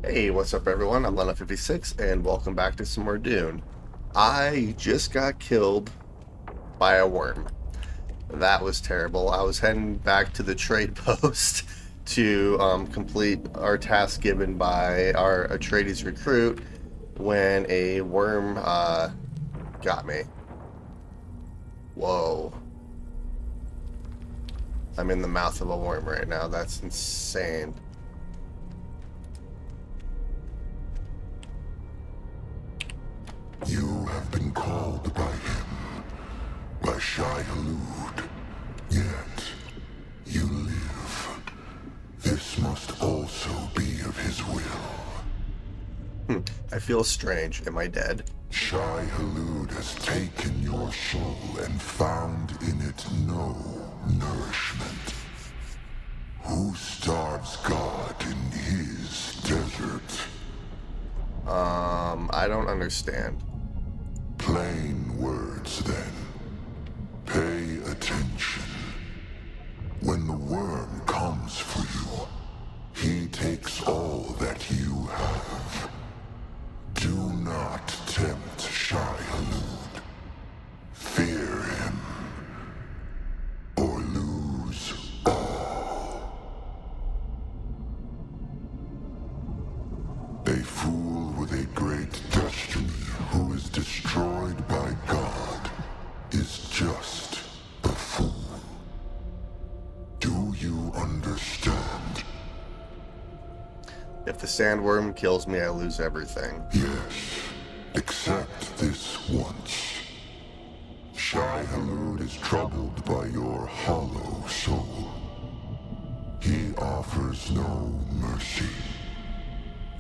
Hey, what's up everyone? I'm Lena56 and welcome back to some more Dune. I just got killed by a worm. That was terrible. I was heading back to the trade post to complete our task given by our Atreides recruit when a worm got me. Whoa. I'm in the mouth of a worm right now. That's insane. You have been called by him, by Shai Hulud. Yet, you live. This must also be of his will. I feel strange. Am I dead? Shai Hulud has taken your soul and found in it no nourishment. Who starves God in his desert? I don't understand. Plain words, then. Pay attention. When the worm comes for you, he takes all that you have. Do not tempt Shai Hulud. Fear him, or lose all. A fool with a great destiny who is destroyed by God is just a fool. Do you understand? If the sandworm kills me, I lose everything. Yes, except this once. Shai Hulud is troubled by your hollow soul. He offers no mercy.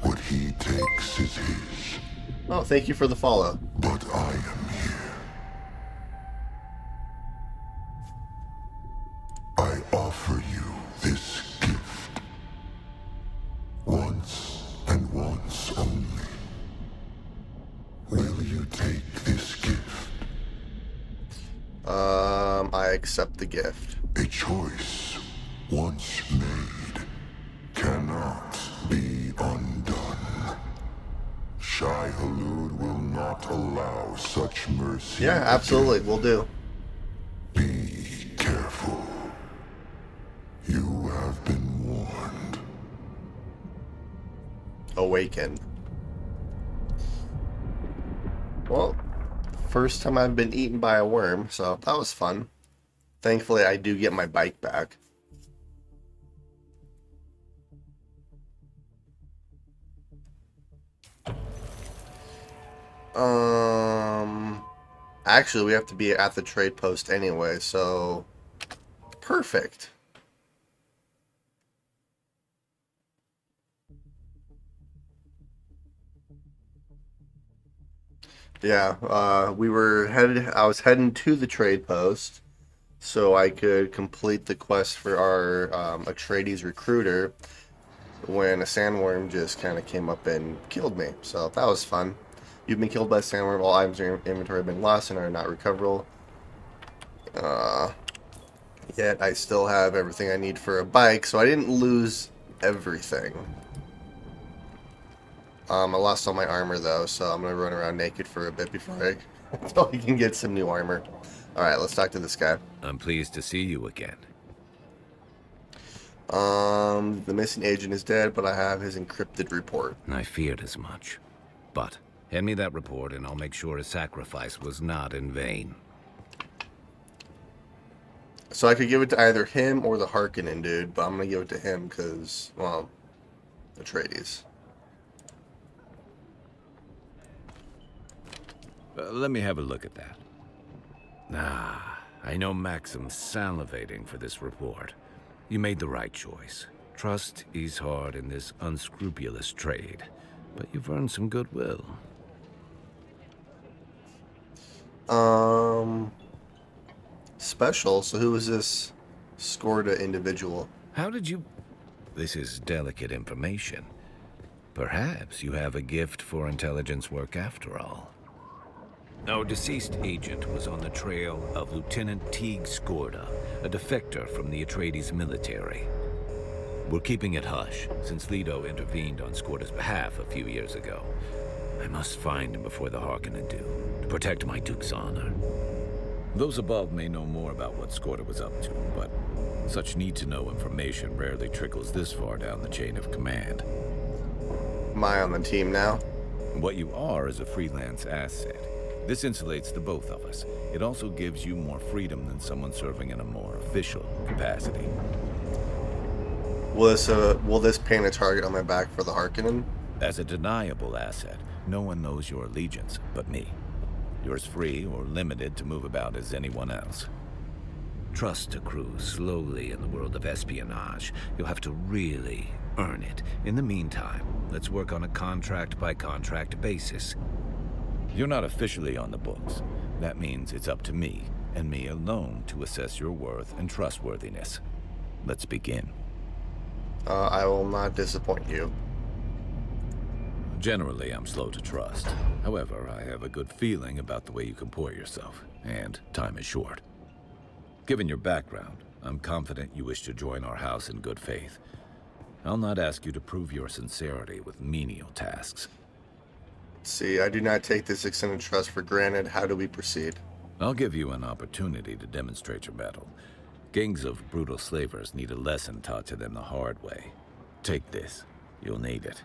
What he takes is his. Oh, thank you for the follow. But I am here. I offer you this gift. Once and once only. Will you take this gift? I accept the gift. A choice, once made, cannot be undone. Shai Hulud will not allow such mercy. Yeah, absolutely, we'll do. Be careful. You have been warned. Awaken. Well, first time I've been eaten by a worm, so that was fun. Thankfully, I do get my bike back. Actually, we have to be at the trade post anyway, so perfect. Yeah, I was heading to the trade post so I could complete the quest for our Atreides recruiter when a sandworm just kind of came up and killed me. So that was fun. You've been killed by a sandworm. All items in your inventory have been lost and are not recoverable. Yet I still have everything I need for a bike, so I didn't lose everything. I lost all my armor though, so I'm gonna run around naked for a bit before I until I can get some new armor. Alright, let's talk to this guy. I'm pleased to see you again. The missing agent is dead, but I have his encrypted report. I feared as much. But, hand me that report and I'll make sure his sacrifice was not in vain. So I could give it to either him or the Harkonnen dude, but I'm gonna give it to him because, well, Atreides. Let me have a look at that. Ah, I know Maxim's salivating for this report. You made the right choice. Trust is hard in this unscrupulous trade, but you've earned some goodwill. Special? So who is this Skorda individual? How did you... This is delicate information. Perhaps you have a gift for intelligence work after all. Our deceased agent was on the trail of Lieutenant Teague Skorda, a defector from the Atreides military. We're keeping it hush, since Leto intervened on Scorda's behalf a few years ago. I must find him before the Harkonnen do, to protect my Duke's honor. Those above may know more about what Scorda was up to, but such need-to-know information rarely trickles this far down the chain of command. Am I on the team now? What you are is a freelance asset. This insulates the both of us. It also gives you more freedom than someone serving in a more official capacity. Will this paint a target on my back for the Harkonnen? As a deniable asset, no one knows your allegiance but me. You're as free or limited to move about as anyone else. Trust accrues slowly in the world of espionage. You'll have to really earn it. In the meantime, let's work on a contract-by-contract basis. You're not officially on the books. That means it's up to me, and me alone, to assess your worth and trustworthiness. Let's begin. I will not disappoint you. Generally, I'm slow to trust. However, I have a good feeling about the way you comport yourself, and time is short. Given your background, I'm confident you wish to join our house in good faith. I'll not ask you to prove your sincerity with menial tasks. See, I do not take this extended trust for granted. How do we proceed? I'll give you an opportunity to demonstrate your mettle. Gangs of brutal slavers need a lesson taught to them the hard way. Take this. You'll need it.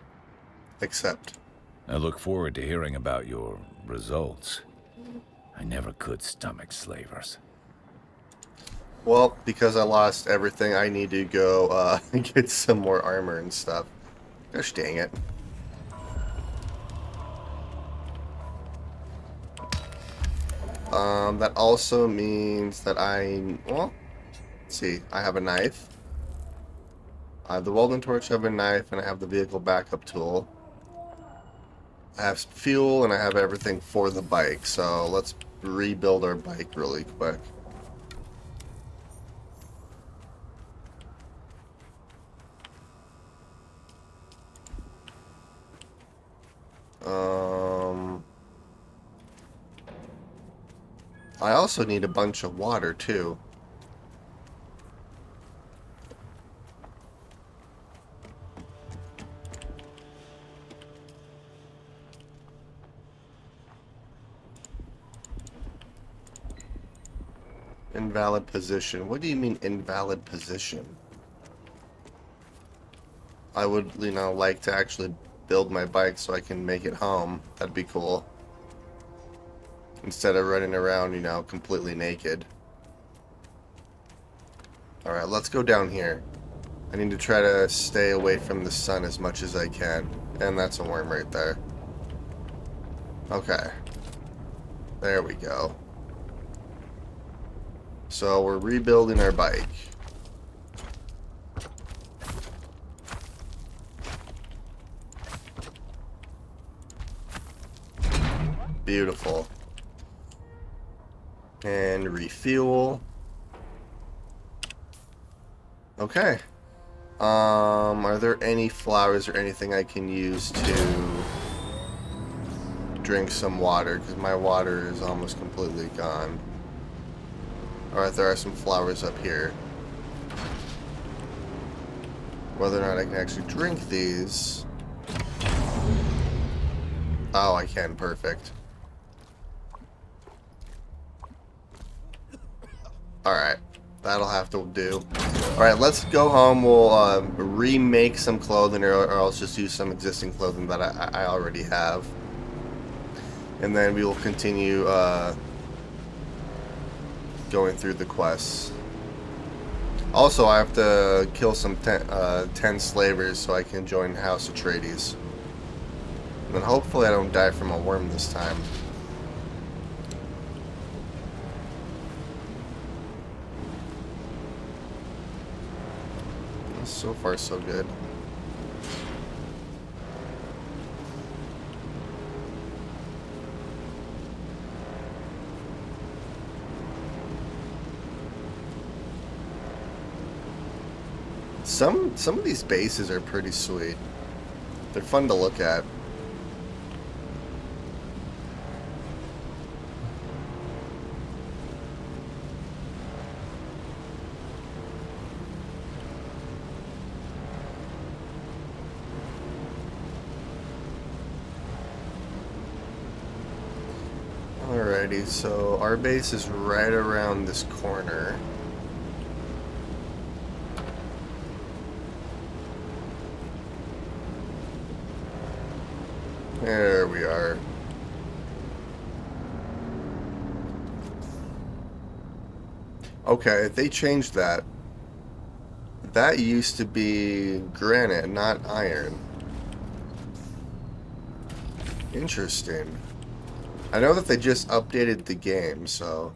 Accept. I look forward to hearing about your results. I never could stomach slavers. Well, because I lost everything, I need to go get some more armor and stuff. Gosh dang it. That also means that well, let's see, I have a knife. I have the welding torch, I have a knife, and I have the vehicle backup tool. I have fuel, and I have everything for the bike, so let's rebuild our bike really quick. I also need a bunch of water, too. Invalid position. What do you mean invalid position? I would, like to actually build my bike so I can make it home. That'd be cool. Instead of running around, completely naked. Alright, let's go down here. I need to try to stay away from the sun as much as I can. And that's a worm right there. Okay. There we go. So we're rebuilding our bike. Beautiful. And refuel. Okay. Are there any flowers or anything I can use to drink some water? Because my water is almost completely gone. Alright, there are some flowers up here. Whether or not I can actually drink these. Oh, I can. Perfect. Alright. That'll have to do. Alright, let's go home. We'll remake some clothing, or else just use some existing clothing that I already have. And then we will continue going through the quests. Also, I have to kill some 10 slavers so I can join House Atreides. And then hopefully I don't die from a worm this time. So far, so good. Some of these bases are pretty sweet. They're fun to look at. Alrighty, so our base is right around this corner. There we are. Okay, they changed that. That used to be granite, not iron. Interesting. I know that they just updated the game, so...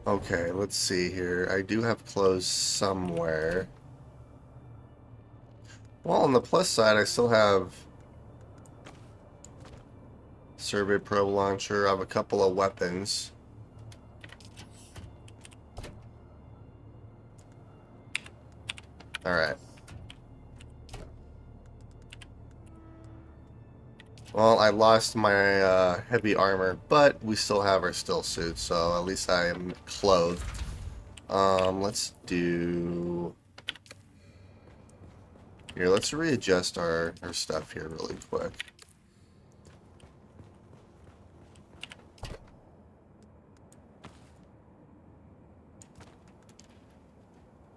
Okay, let's see here. I do have clothes somewhere. Well, on the plus side, I still have Survey Probe Launcher. I have a couple of weapons. Alright. Well, I lost my heavy armor, but we still have our still suits, so at least I am clothed. Let's do... Here, let's readjust our stuff here really quick.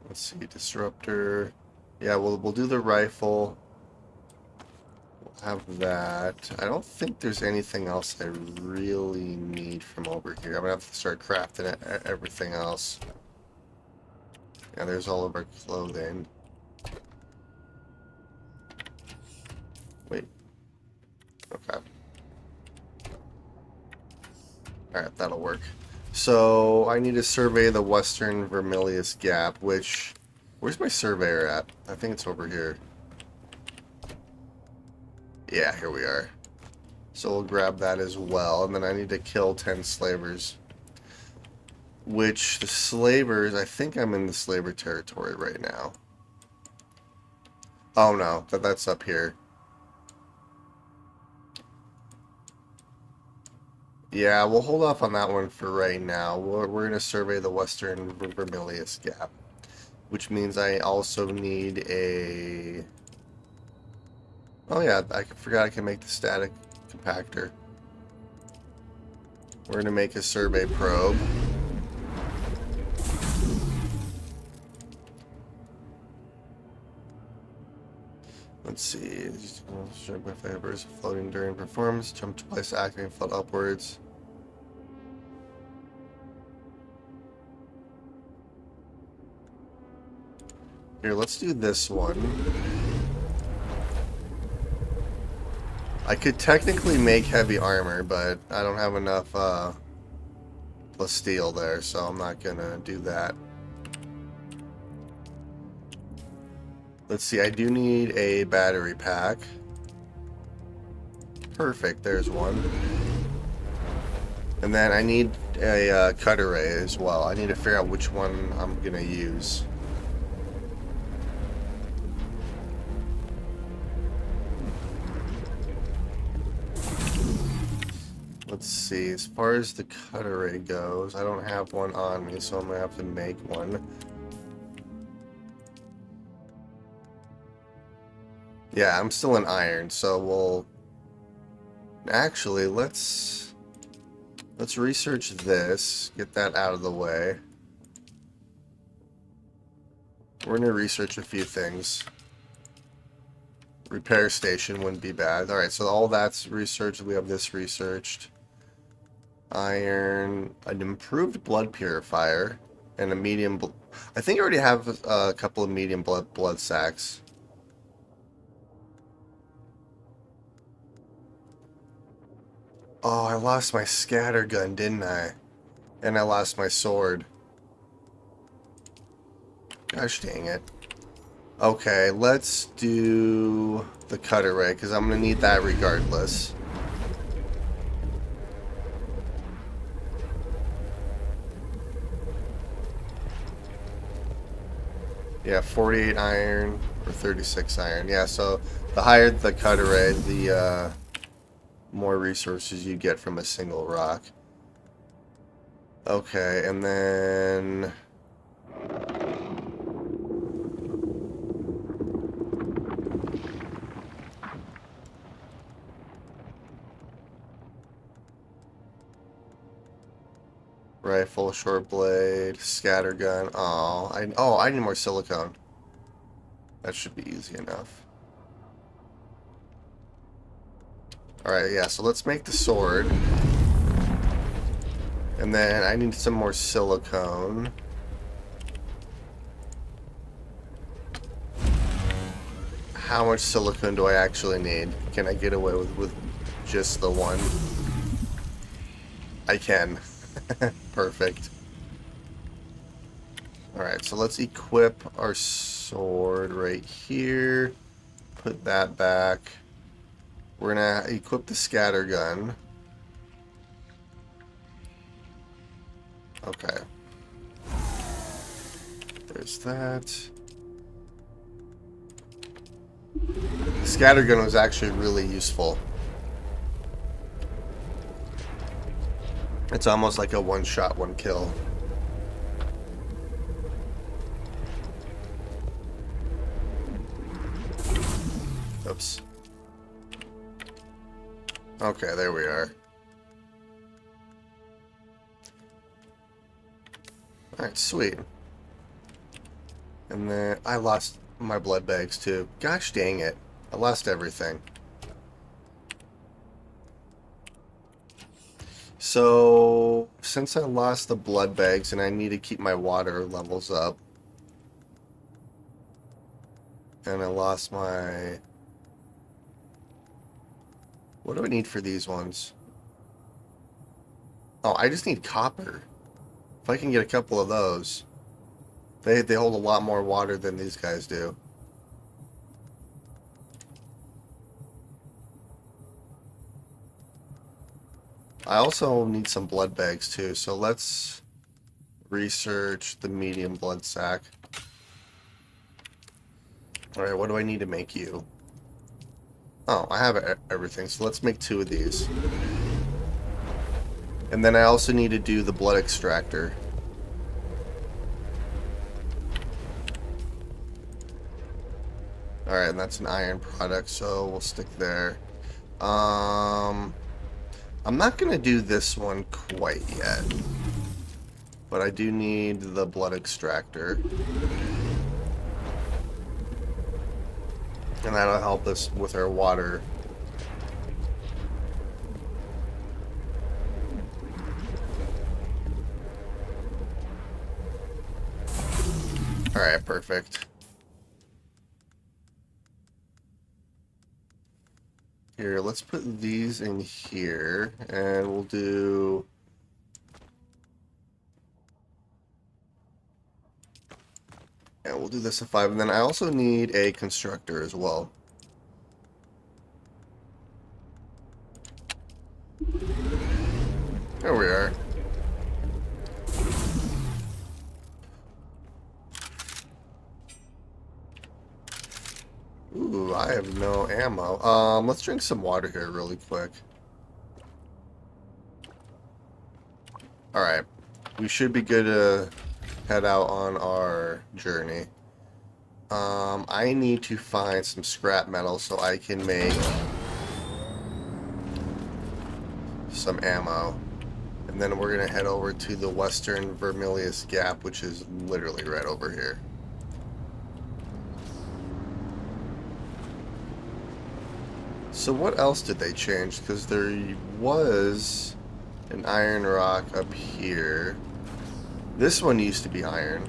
Let's see, disruptor. Yeah, we'll do the rifle. We'll have that. I don't think there's anything else I really need from over here. I'm gonna have to start crafting everything else. Yeah, there's all of our clothing. Wait. Okay. Alright, that'll work. So, I need to survey the Western Vermilius Gap, which... Where's my surveyor at? I think it's over here. Yeah, here we are. So we'll grab that as well, and then I need to kill 10 slavers. Which, the slavers... I think I'm in the slaver territory right now. Oh no, that's up here. Yeah, we'll hold off on that one for right now. We're going to survey the Western Vermilius Gap, which means I also need a... Oh yeah, I forgot I can make the static compactor. We're going to make a survey probe. Let's see. Struck by fibers floating during performance. Jump twice acting, float upwards. Here, let's do this one. I could technically make heavy armor, but I don't have enough steel there, so I'm not gonna do that. Let's see, I do need a battery pack. Perfect, there's one. And then I need a cut array as well. I need to figure out which one I'm gonna use. Let's see, as far as the cut array goes, I don't have one on me, so I'm gonna have to make one. Yeah, I'm still in iron, so we'll... Actually, let's research this, get that out of the way. We're gonna research a few things. Repair station wouldn't be bad. Alright, so all that's researched. We have this researched. Iron, an improved blood purifier, and a medium... I think I already have a couple of medium blood sacks. Oh, I lost my scatter gun, didn't I? And I lost my sword. Gosh dang it. Okay, let's do the cut array, because I'm going to need that regardless. Yeah, 48 iron or 36 iron. Yeah, so the higher the cut array, the more resources you get from a single rock. Okay, and then... Rifle, short blade, scatter gun. I need more silicone. That should be easy enough. Alright, yeah, so let's make the sword. And then I need some more silicone. How much silicone do I actually need? Can I get away with just the one? I can. Perfect. Alright, so let's equip our sword right here. Put that back. We're gonna equip the scatter gun. Okay. There's that. The scatter gun was actually really useful. It's almost like a one-shot, one-kill. Oops. Okay, there we are. Alright, sweet. And then I lost my blood bags too. Gosh dang it. I lost everything. So, since I lost the blood bags and I need to keep my water levels up, and I lost my... What do I need for these ones? Oh, I just need copper. If I can get a couple of those. They hold a lot more water than these guys do. I also need some blood bags too, so let's research the medium blood sac. Alright, what do I need to make you? Oh, I have everything, so let's make 2 of these. And then I also need to do the blood extractor. Alright, and that's an iron product, so we'll stick there. I'm not going to do this one quite yet. But I do need the blood extractor. And that'll help us with our water. Alright, perfect. Here, let's put these in here, and we'll do... And we'll do this at 5, and then I also need a constructor as well. There we are. Ooh, I have no ammo. Let's drink some water here really quick. Alright. We should be good to head out on our journey. I need to find some scrap metal so I can make some ammo. And then we're going to head over to the Western Vermilius Gap, which is literally right over here. So what else did they change? Because there was an iron rock up here. This one used to be iron.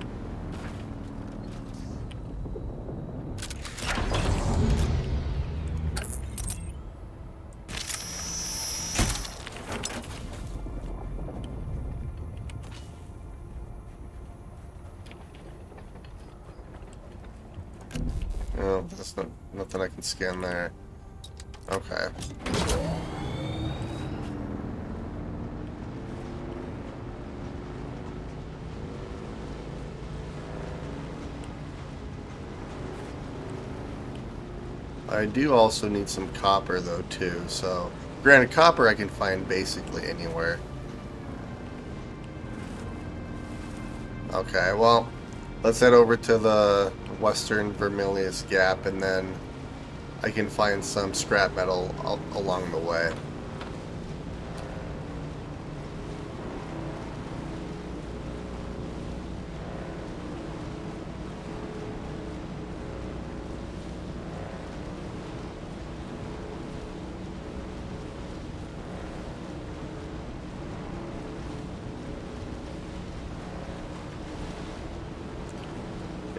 Oh, that's nothing I can scan there. Okay. I do also need some copper though too, so granted copper I can find basically anywhere. Okay, well, let's head over to the Western Vermilius Gap and then I can find some scrap metal along the way.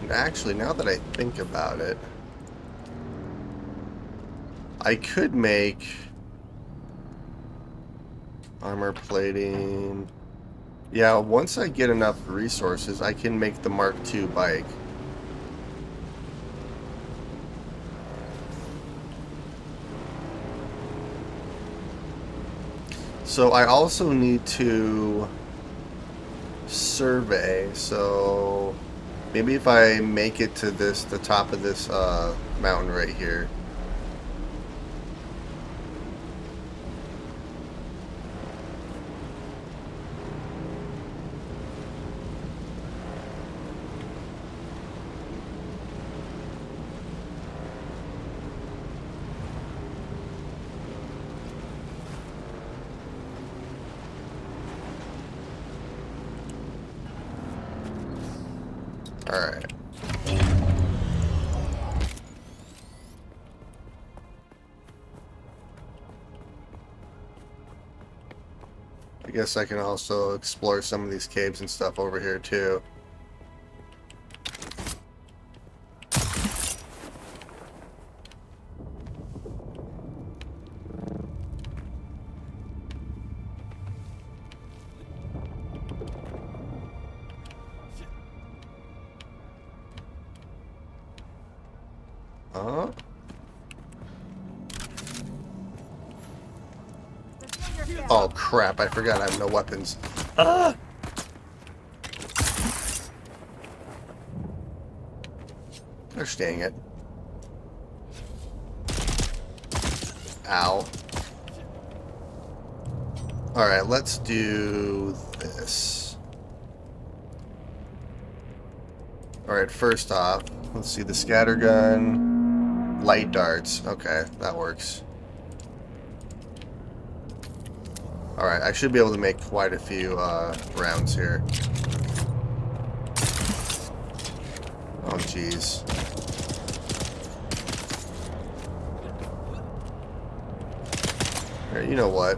And actually, now that I think about it, I could make armor plating. Yeah, once I get enough resources, I can make the Mark II bike. So I also need to survey, so maybe if I make it to the top of this mountain right here. Alright. I guess I can also explore some of these caves and stuff over here too. Huh? Oh crap, I forgot I have no weapons. Ah! Gosh dang it. Ow. Alright, let's do this. Alright, first off, let's see the scatter gun, light darts. Okay, that works. Alright, I should be able to make quite a few rounds here. Oh, jeez. Here, you know what?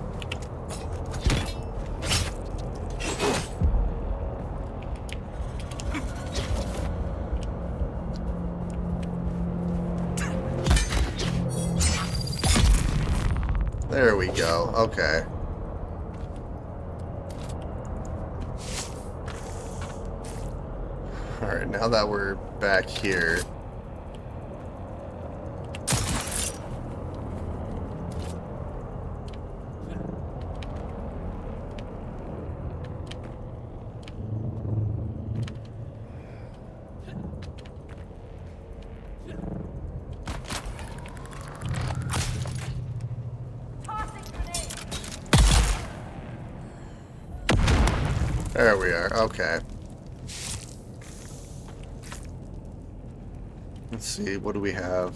There we go. Okay. Alright, now that we're back here. There we are. Okay. Let's see, what do we have?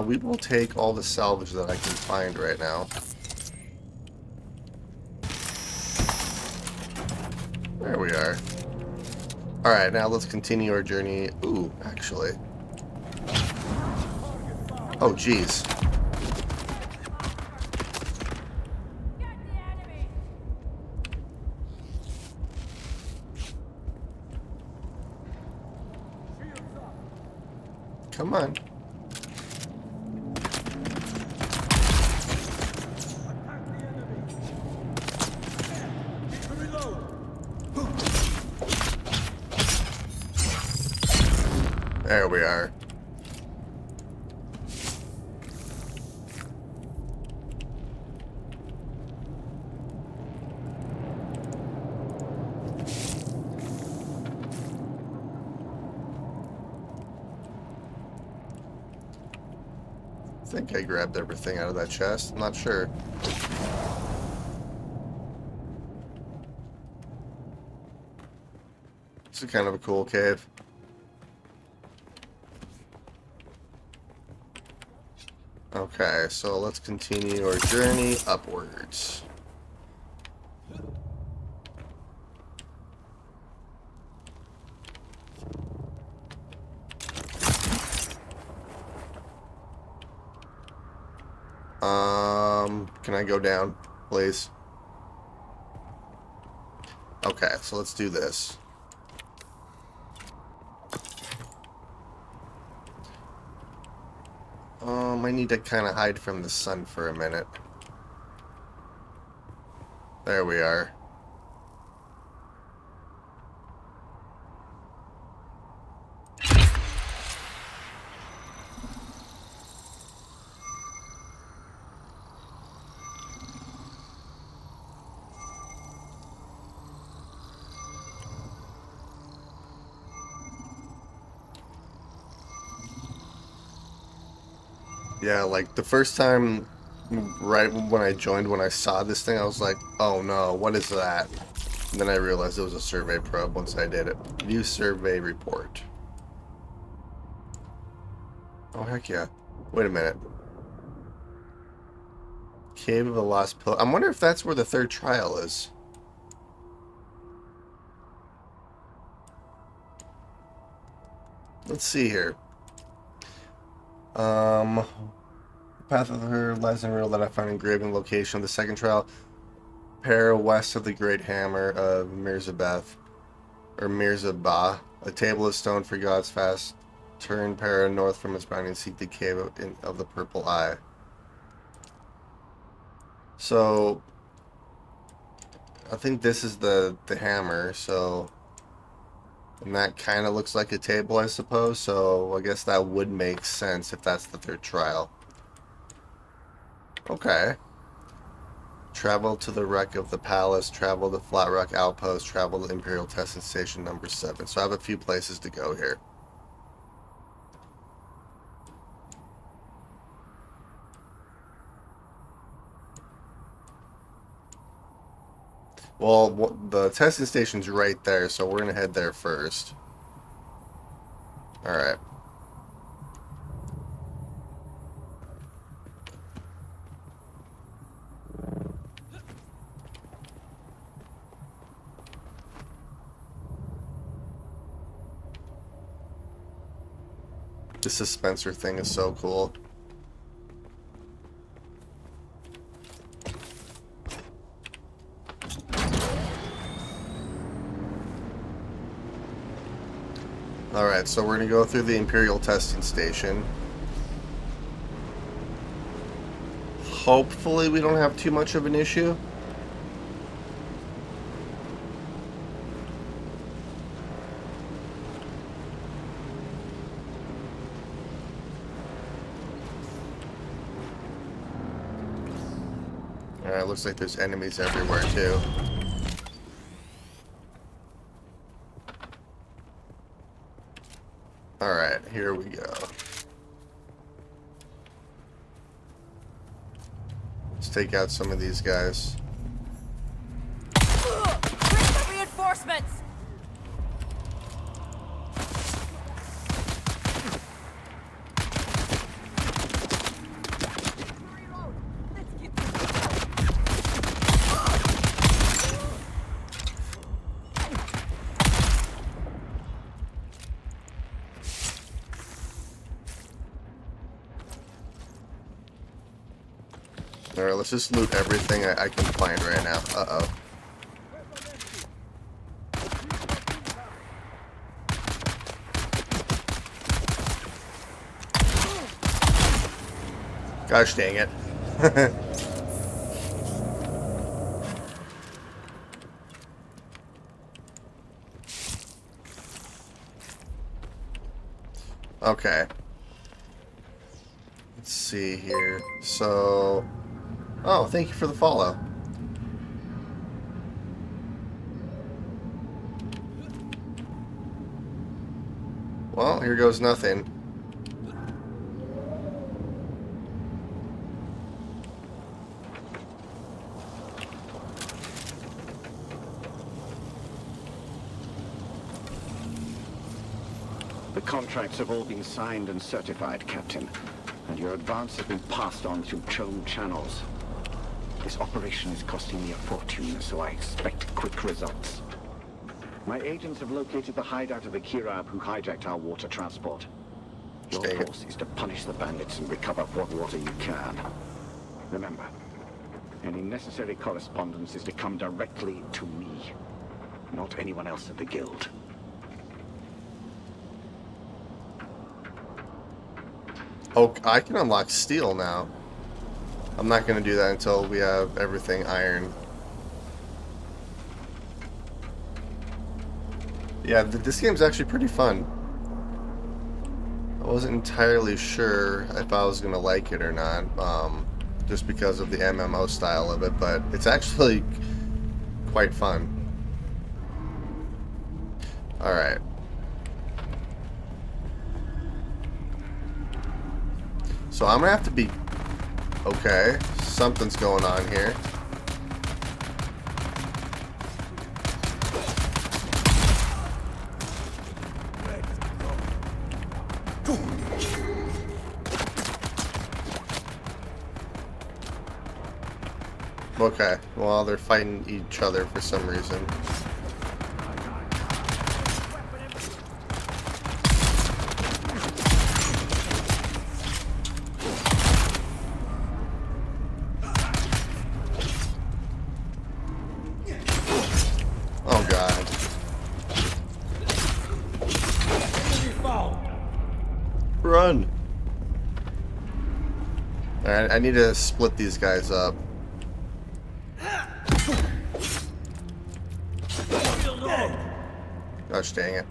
We will take all the salvage that I can find right now. There we are. Alright, now let's continue our journey. Ooh, actually. Oh, jeez. Come on. There we are. I think I grabbed everything out of that chest. I'm not sure. This is kind of a cool cave. Okay, so let's continue our journey upwards. Can I go down, please? Okay, so let's do this. might need to kind of hide from the sun for a minute. There we are. Yeah, like the first time, right when I joined, when I saw this thing, I was like, oh no, what is that? And then I realized it was a survey probe once I did it. View survey report. Oh, heck yeah. Wait a minute. Cave of the Lost Pill. I wonder if that's where the third trial is. Let's see here. The path of her lies in a riddle that I found engraved in location of the second trial. Para west of the Great Hammer of Mirzabeth, or Mirzabah. A table of stone for God's fast. Turn Para north from its boundary and seek the cave of the Purple Eye. So, I think this is the hammer, so... And that kind of looks like a table, I suppose, so I guess that would make sense if that's the third trial. Okay. Travel to the wreck of the palace, travel to Flat Rock Outpost, travel to Imperial Testing Station number 7. So I have a few places to go here. Well, the testing station's right there, so we're going to head there first. Alright. This dispenser thing is so cool. Alright, so we're going to go through the Imperial Testing Station. Hopefully we don't have too much of an issue. Alright, looks like there's enemies everywhere too. Alright, here we go. Let's take out some of these guys. Bring the reinforcements! Alright, let's just loot everything I can find right now. Uh-oh. Gosh dang it. Okay. Let's see here. So... Oh, thank you for the follow. Well, here goes nothing. The contracts have all been signed and certified, Captain, and your advance has been passed on through Chome channels. This operation is costing me a fortune, so I expect quick results. My agents have located the hideout of the Kirab who hijacked our water transport. Your course is to punish the bandits and recover what water you can. Remember, any necessary correspondence is to come directly to me, not anyone else at the Guild. Oh, I can unlock steel now. I'm not going to do that until we have everything iron. Yeah, this game's actually pretty fun. I wasn't entirely sure if I was going to like it or not, just because of the MMO style of it, but it's actually quite fun. Alright. So I'm going to have to be... Okay, something's going on here. Okay, well, they're fighting each other for some reason. Oh, God. Run! Alright, I need to split these guys up. Gosh dang it.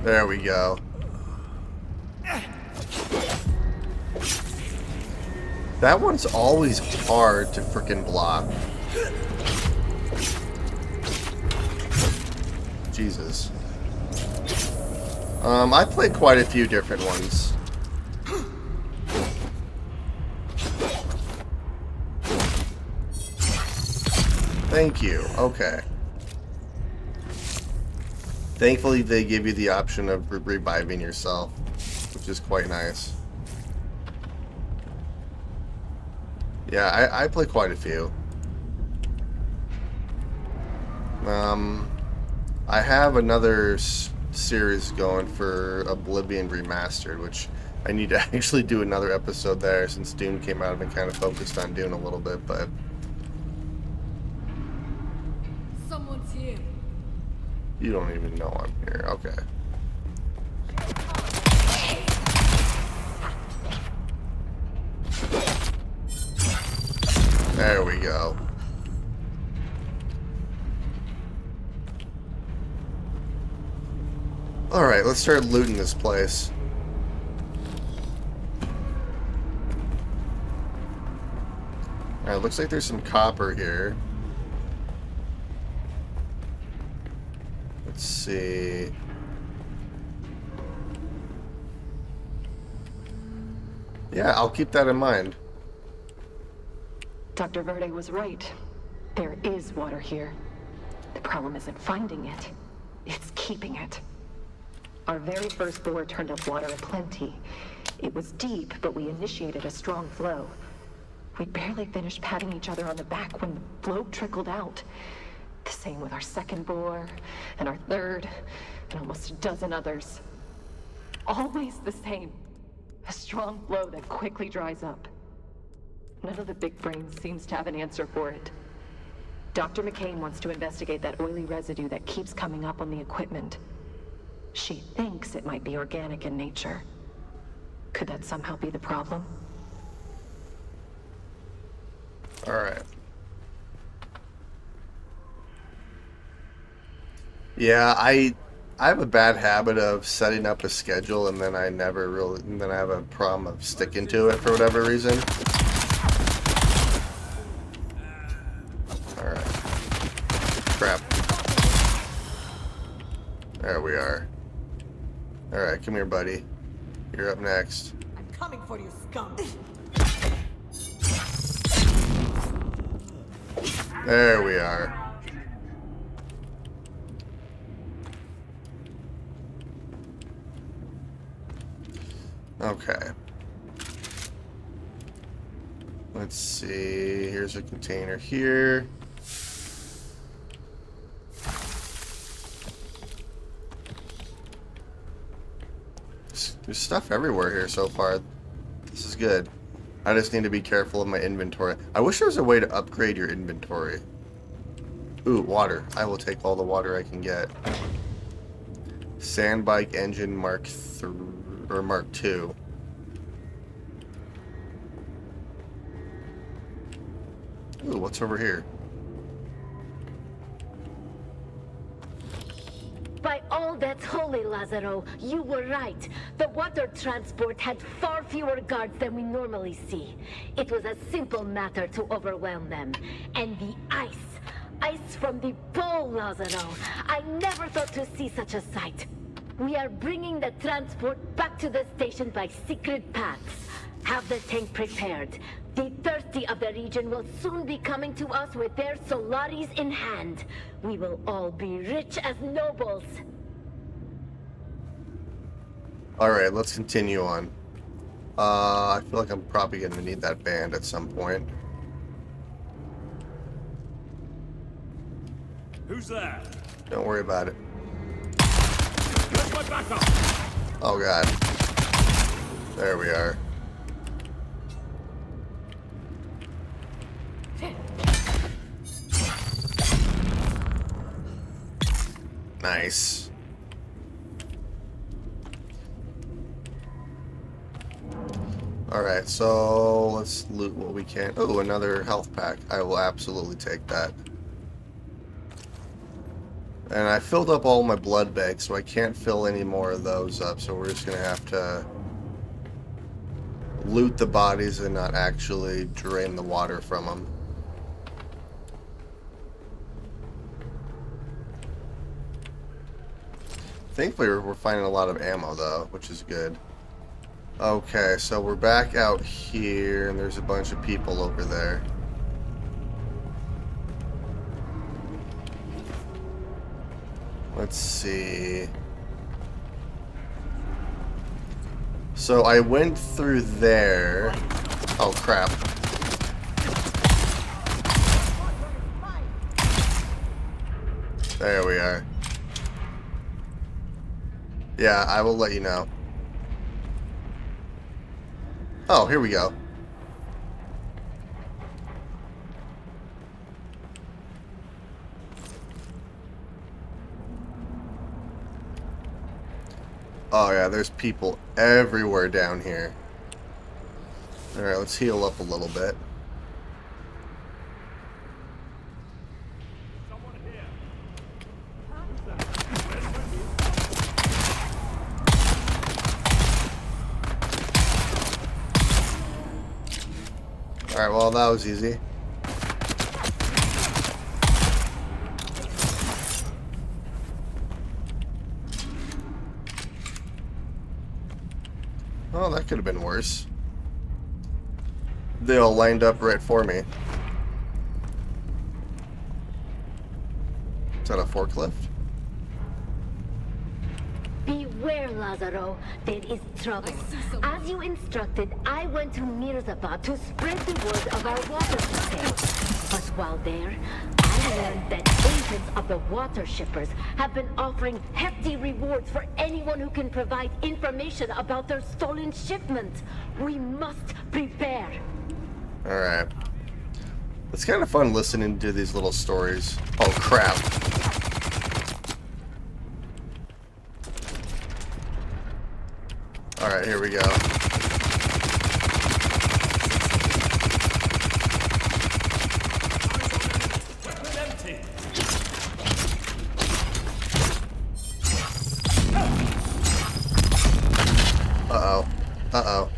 There we go. That one's always hard to frickin' block. Jesus. I played quite a few different ones. Thank you. Okay. Thankfully, they give you the option of reviving yourself, which is quite nice. Yeah, I play quite a few. I have another series going for Oblivion Remastered, which I need to actually do another episode there since Dune came out. I've been kind of focused on Dune a little bit, but... Someone's here. You don't even know I'm here. Okay. There we go. Alright, let's start looting this place. Alright, looks like there's some copper here. Let's see. Yeah, I'll keep that in mind. Dr. Verde was right. There is water here. The problem isn't finding it. It's keeping it. Our very first bore turned up water aplenty. It was deep, but we initiated a strong flow. We barely finished patting each other on the back when the flow trickled out. The same with our second bore, and our third, and almost a dozen others. Always the same. A strong flow that quickly dries up. None of the big brains seems to have an answer for it. Dr. McCain wants to investigate that oily residue that keeps coming up on the equipment. She thinks it might be organic in nature. Could that somehow be the problem? Alright. Yeah, I have a bad habit of setting up a schedule and then I never really, and then I have a problem of sticking to it for whatever reason. Alright. Crap. There we are. Alright, come here, buddy. You're up next. I'm coming for you, scum. There we are. Okay. Let's see. Here's a container here. There's stuff everywhere here so far. This is good. I just need to be careful of my inventory. I wish there was a way to upgrade your inventory. Ooh, water. I will take all the water I can get. Sandbike engine Mark 3 or Mark 2. Ooh, what's over here? By all that's holy, Lazaro, you were right. The water transport had far fewer guards than we normally see. It was a simple matter to overwhelm them. And the ice. Ice from the pole, Lazaro. I never thought to see such a sight. We are bringing the transport back to the station by secret paths. Have the tank prepared. The thirsty of the region will soon be coming to us with their Solaris in hand. We will all be rich as nobles. Alright, let's continue on. I feel like I'm probably going to need that band at some point. Who's there? Don't worry about it. Where's my backup? Oh god. There we are. Nice. Alright, so let's loot what we can. Oh, another health pack. I will absolutely take that. And I filled up all my blood bags, so I can't fill any more of those up, so we're just going to have to loot the bodies and not actually drain the water from them. Thankfully, we're finding a lot of ammo, though, which is good. Okay, so we're back out here, and there's a bunch of people over there. Let's see. So I went through there. Oh, crap. There we are. Yeah, I will let you know. Oh, here we go. Oh yeah, there's people everywhere down here. Alright, let's heal up a little bit. Alright, well that was easy. Oh, that could have been worse. They all lined up right for me. Is that a forklift? Beware, Lazaro. There is trouble. As you instructed, I went to Mirzabad to spread the word of our water campaign. But while there, I learned that agents of the water shippers have been offering hefty rewards for anyone who can provide information about their stolen shipment. We must prepare. Alright. It's kind of fun listening to these little stories. Oh, crap. Alright, here we go. Uh-oh. Uh-oh.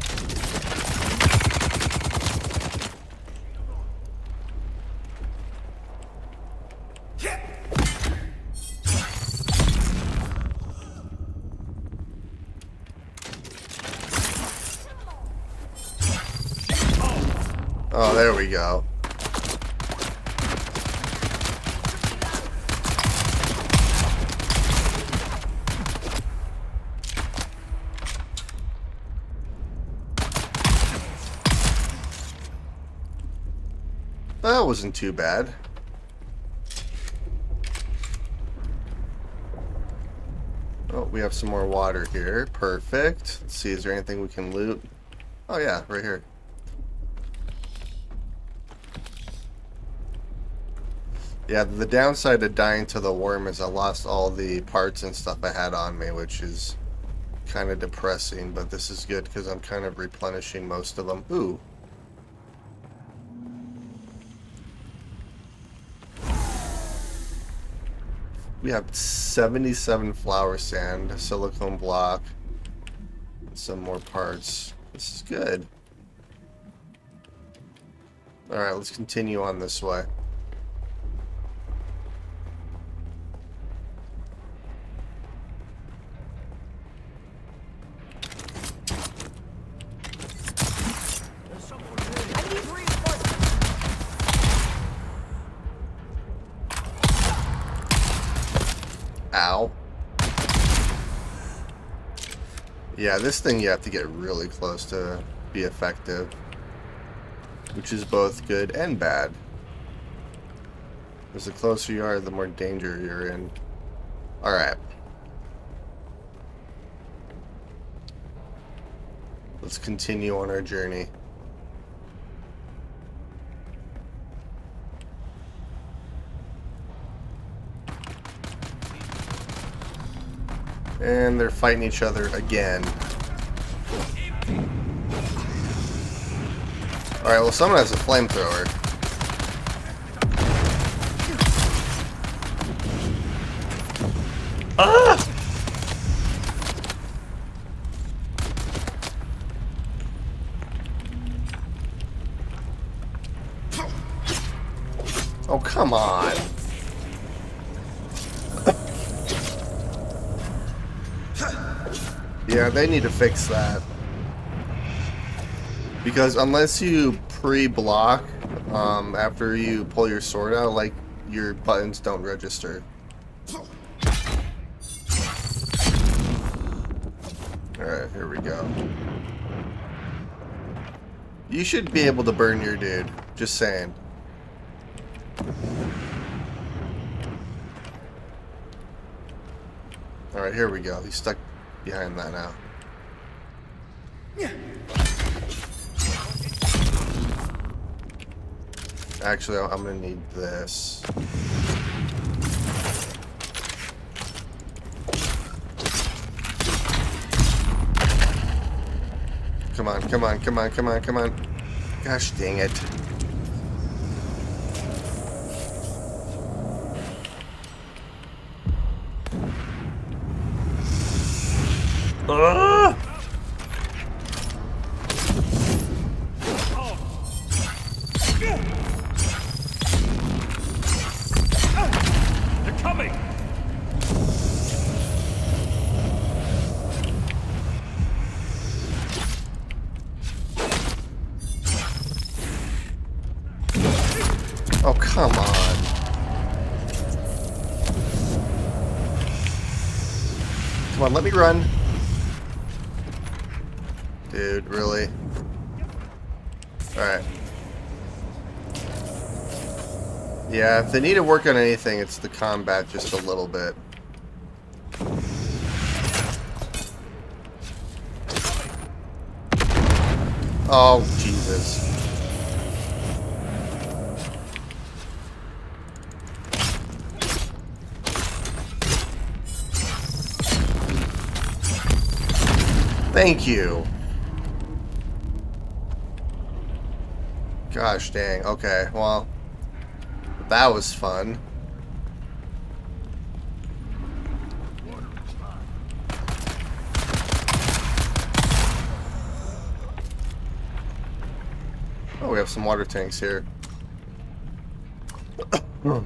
Oh, there we go. That wasn't too bad. Oh, we have some more water here. Perfect. Let's see, is there anything we can loot? Oh yeah, right here. Yeah, the downside of dying to the worm is I lost all the parts and stuff I had on me, which is kind of depressing, but this is good because I'm kind of replenishing most of them. Ooh. We have 77 flower sand, silicone block, some more parts. This is good. Alright, let's continue on this way. Ow. Yeah, this thing you have to get really close to be effective, which is both good and bad. Because the closer you are, the more danger you're in. Alright. Let's continue on our journey. And they're fighting each other again. Alright, well, someone has a flamethrower. Ah! Oh, come on. Yeah, they need to fix that. Because unless you pre-block after you pull your sword out, like, your buttons don't register. Alright, here we go. You should be able to burn your dude. Just saying. Alright, here we go. He's stuck behind that now. Actually, I'm gonna need this. Come on, come on, come on, come on, come on. Gosh dang it. Ah! They're coming! Oh, come on. Come on, let me run. Dude, really? Alright. Yeah, if they need to work on anything, it's the combat just a little bit. Oh, Jesus. Thank you. Gosh dang. Okay, well, that was fun. Oh, we have some water tanks here. Alright,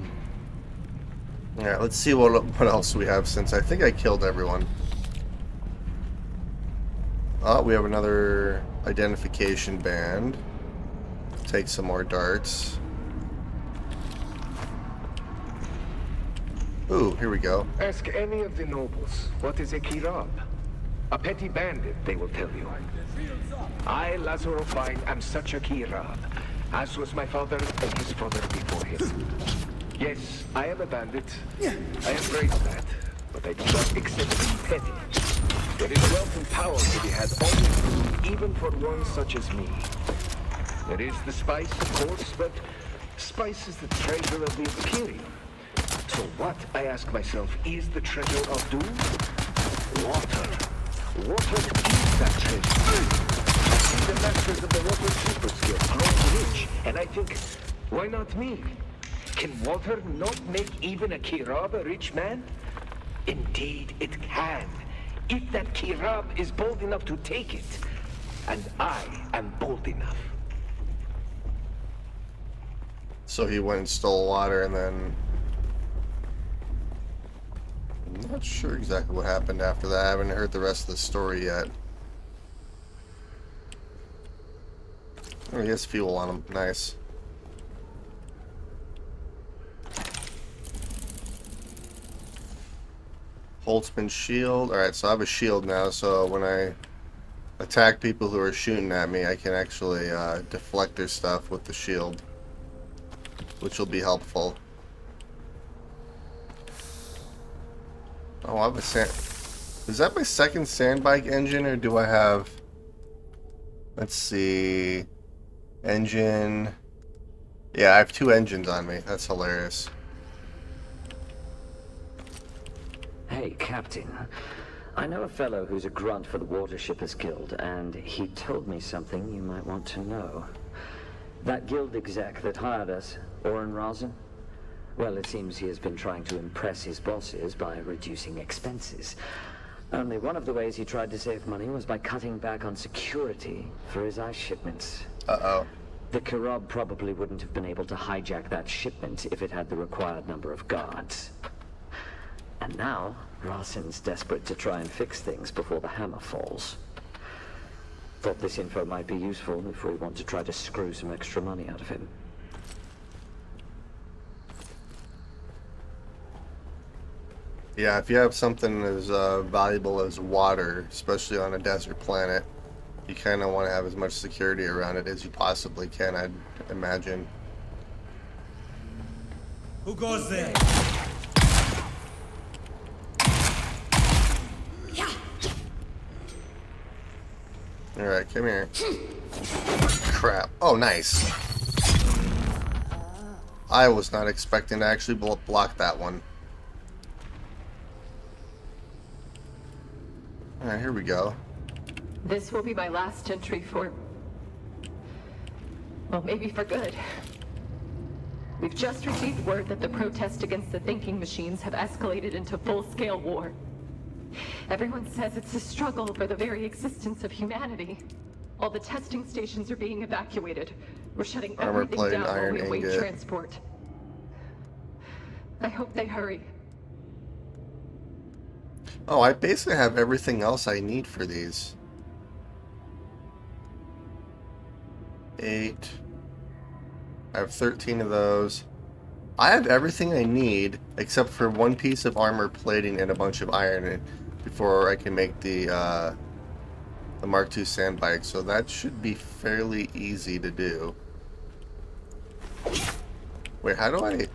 let's see what else we have, since I think I killed everyone. Oh, we have another identification band. Take some more darts. Ooh, here we go. Ask any of the nobles, what is a Kirab? A petty bandit, they will tell you. I, Lazaro Vine, am such a Kirab, as was my father and his father before him. Yes, I am a bandit. I embrace that. But but I do not accept being petty. There is wealth and power to be had always, even for one such as me. There is the spice, of course, but spice is the treasure of the Imperium. So what, I ask myself, is the treasure of Dune? Water. Water is that treasure. I see the masters of the water super skill grow rich, and I think, why not me? Can water not make even a Kirab a rich man? Indeed, it can. If that Kirab is bold enough to take it. And I am bold enough. So he went and stole water and then... I'm not sure exactly what happened after that. I haven't heard the rest of the story yet. Oh, he has fuel on him. Nice. Holtzman's shield. Alright, so I have a shield now, so when I attack people who are shooting at me, I can actually deflect their stuff with the shield, which will be helpful. Oh, I have a sand... Is that my second sandbike engine, or do I have... Let's see... Engine... Yeah, I have two engines on me. That's hilarious. Hey, Captain. I know a fellow who's a grunt for the Watershippers Guild, and he told me something you might want to know. That guild exec that hired us, Oren Razin? Well, it seems he has been trying to impress his bosses by reducing expenses. Only one of the ways he tried to save money was by cutting back on security for his ice shipments. Uh-oh. The Kirab probably wouldn't have been able to hijack that shipment if it had the required number of guards. And now, Razin's desperate to try and fix things before the hammer falls. Thought this info might be useful if we want to try to screw some extra money out of him. Yeah, if you have something as valuable as water, especially on a desert planet, you kind of want to have as much security around it as you possibly can, I'd imagine. Who goes there? Alright, come here. Crap. Oh, nice. I was not expecting to actually block that one. Alright, here we go. This will be my last entry for... well, maybe for good. We've just received word that the protests against the thinking machines have escalated into full-scale war. Everyone says it's a struggle for the very existence of humanity. All the testing stations are being evacuated. We're shutting Armor everything plate, down while iron we await ingot. transport. I hope they hurry. Oh, I basically have everything else I need for these. 8. I have 13 of those. I have everything I need except for one piece of armor plating and a bunch of iron before I can make the Mark II sandbike, so that should be fairly easy to do. Wait, how do I...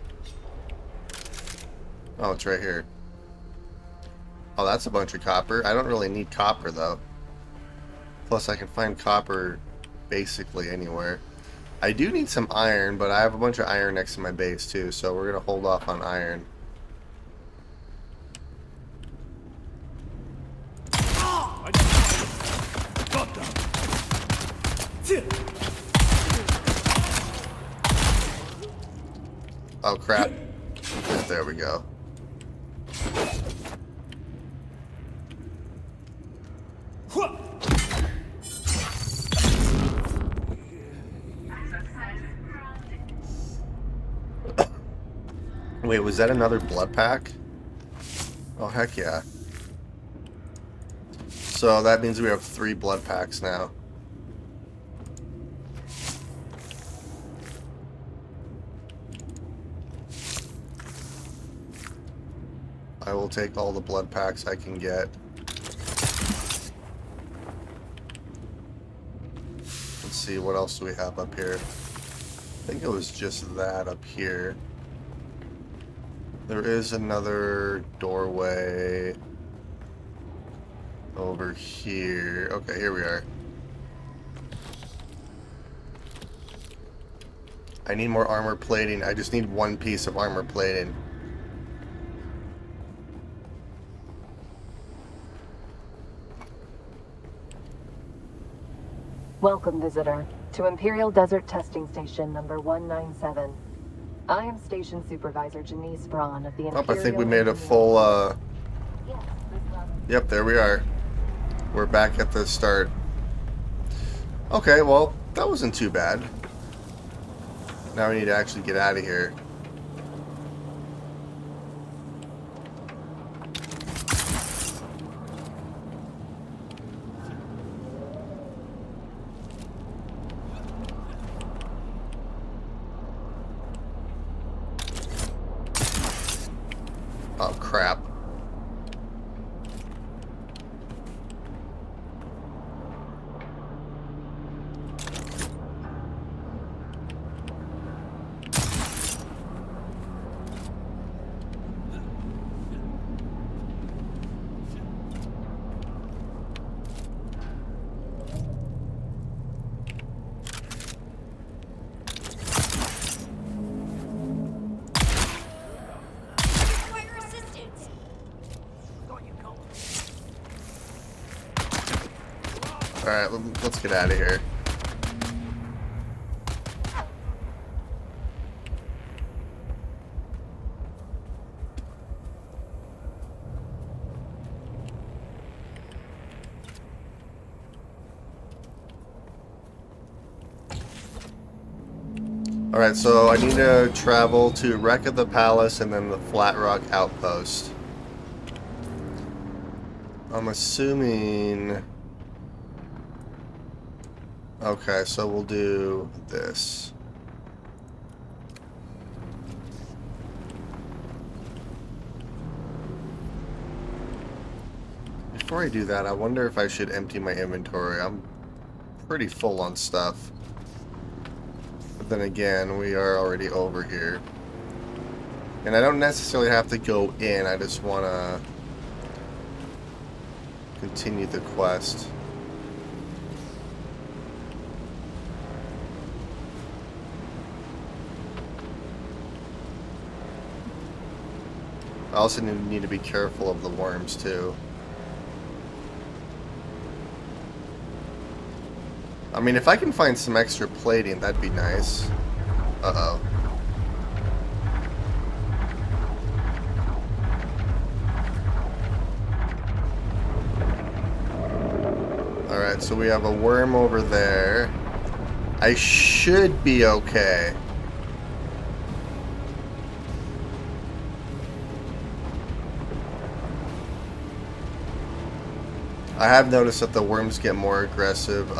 Oh, it's right here. Oh, that's a bunch of copper. I don't really need copper, though. Plus, I can find copper basically anywhere. I do need some iron, but I have a bunch of iron next to my base, too, so we're going to hold off on iron. Got them. Oh, crap. There we go. Wait, was that another blood pack? Oh, heck yeah. So that means we have 3 blood packs now. I will take all the blood packs I can get. Let's see, what else do we have up here? I think it was just that up here. There is another doorway over here. Okay, here we are. I need more armor plating. I just need one piece of armor plating. Welcome, visitor, to Imperial Desert Testing Station number 197. I am Station Supervisor Janice Braun of the Imperial... Oh, I think we made a full, Yep, there we are. We're back at the start. Okay, well, that wasn't too bad. Now we need to actually get out of here. Oh, crap. Alright, let's get out of here. Alright, so I need to travel to Wreck of the Palace and then the Flat Rock Outpost. I'm assuming... Okay, so we'll do this. Before I do that, I wonder if I should empty my inventory. I'm pretty full on stuff. But then again, we are already over here. And I don't necessarily have to go in, I just want to continue the quest. I also need to be careful of the worms too. I mean, if I can find some extra plating, that'd be nice. Uh-oh. Alright, so we have a worm over there. I should be okay. I have noticed that the worms get more aggressive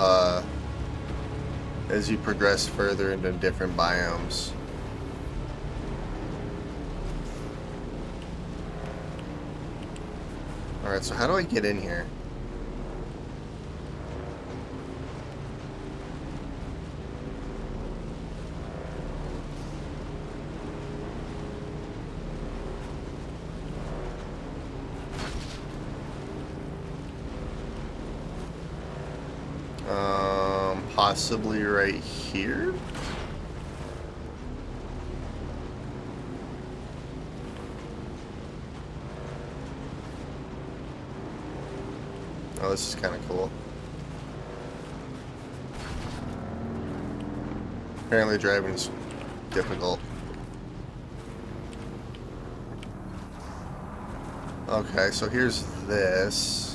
as you progress further into different biomes. Alright, so how do I get in here? Possibly right here? Oh, this is kind of cool. Apparently driving is difficult. Okay, so here's this.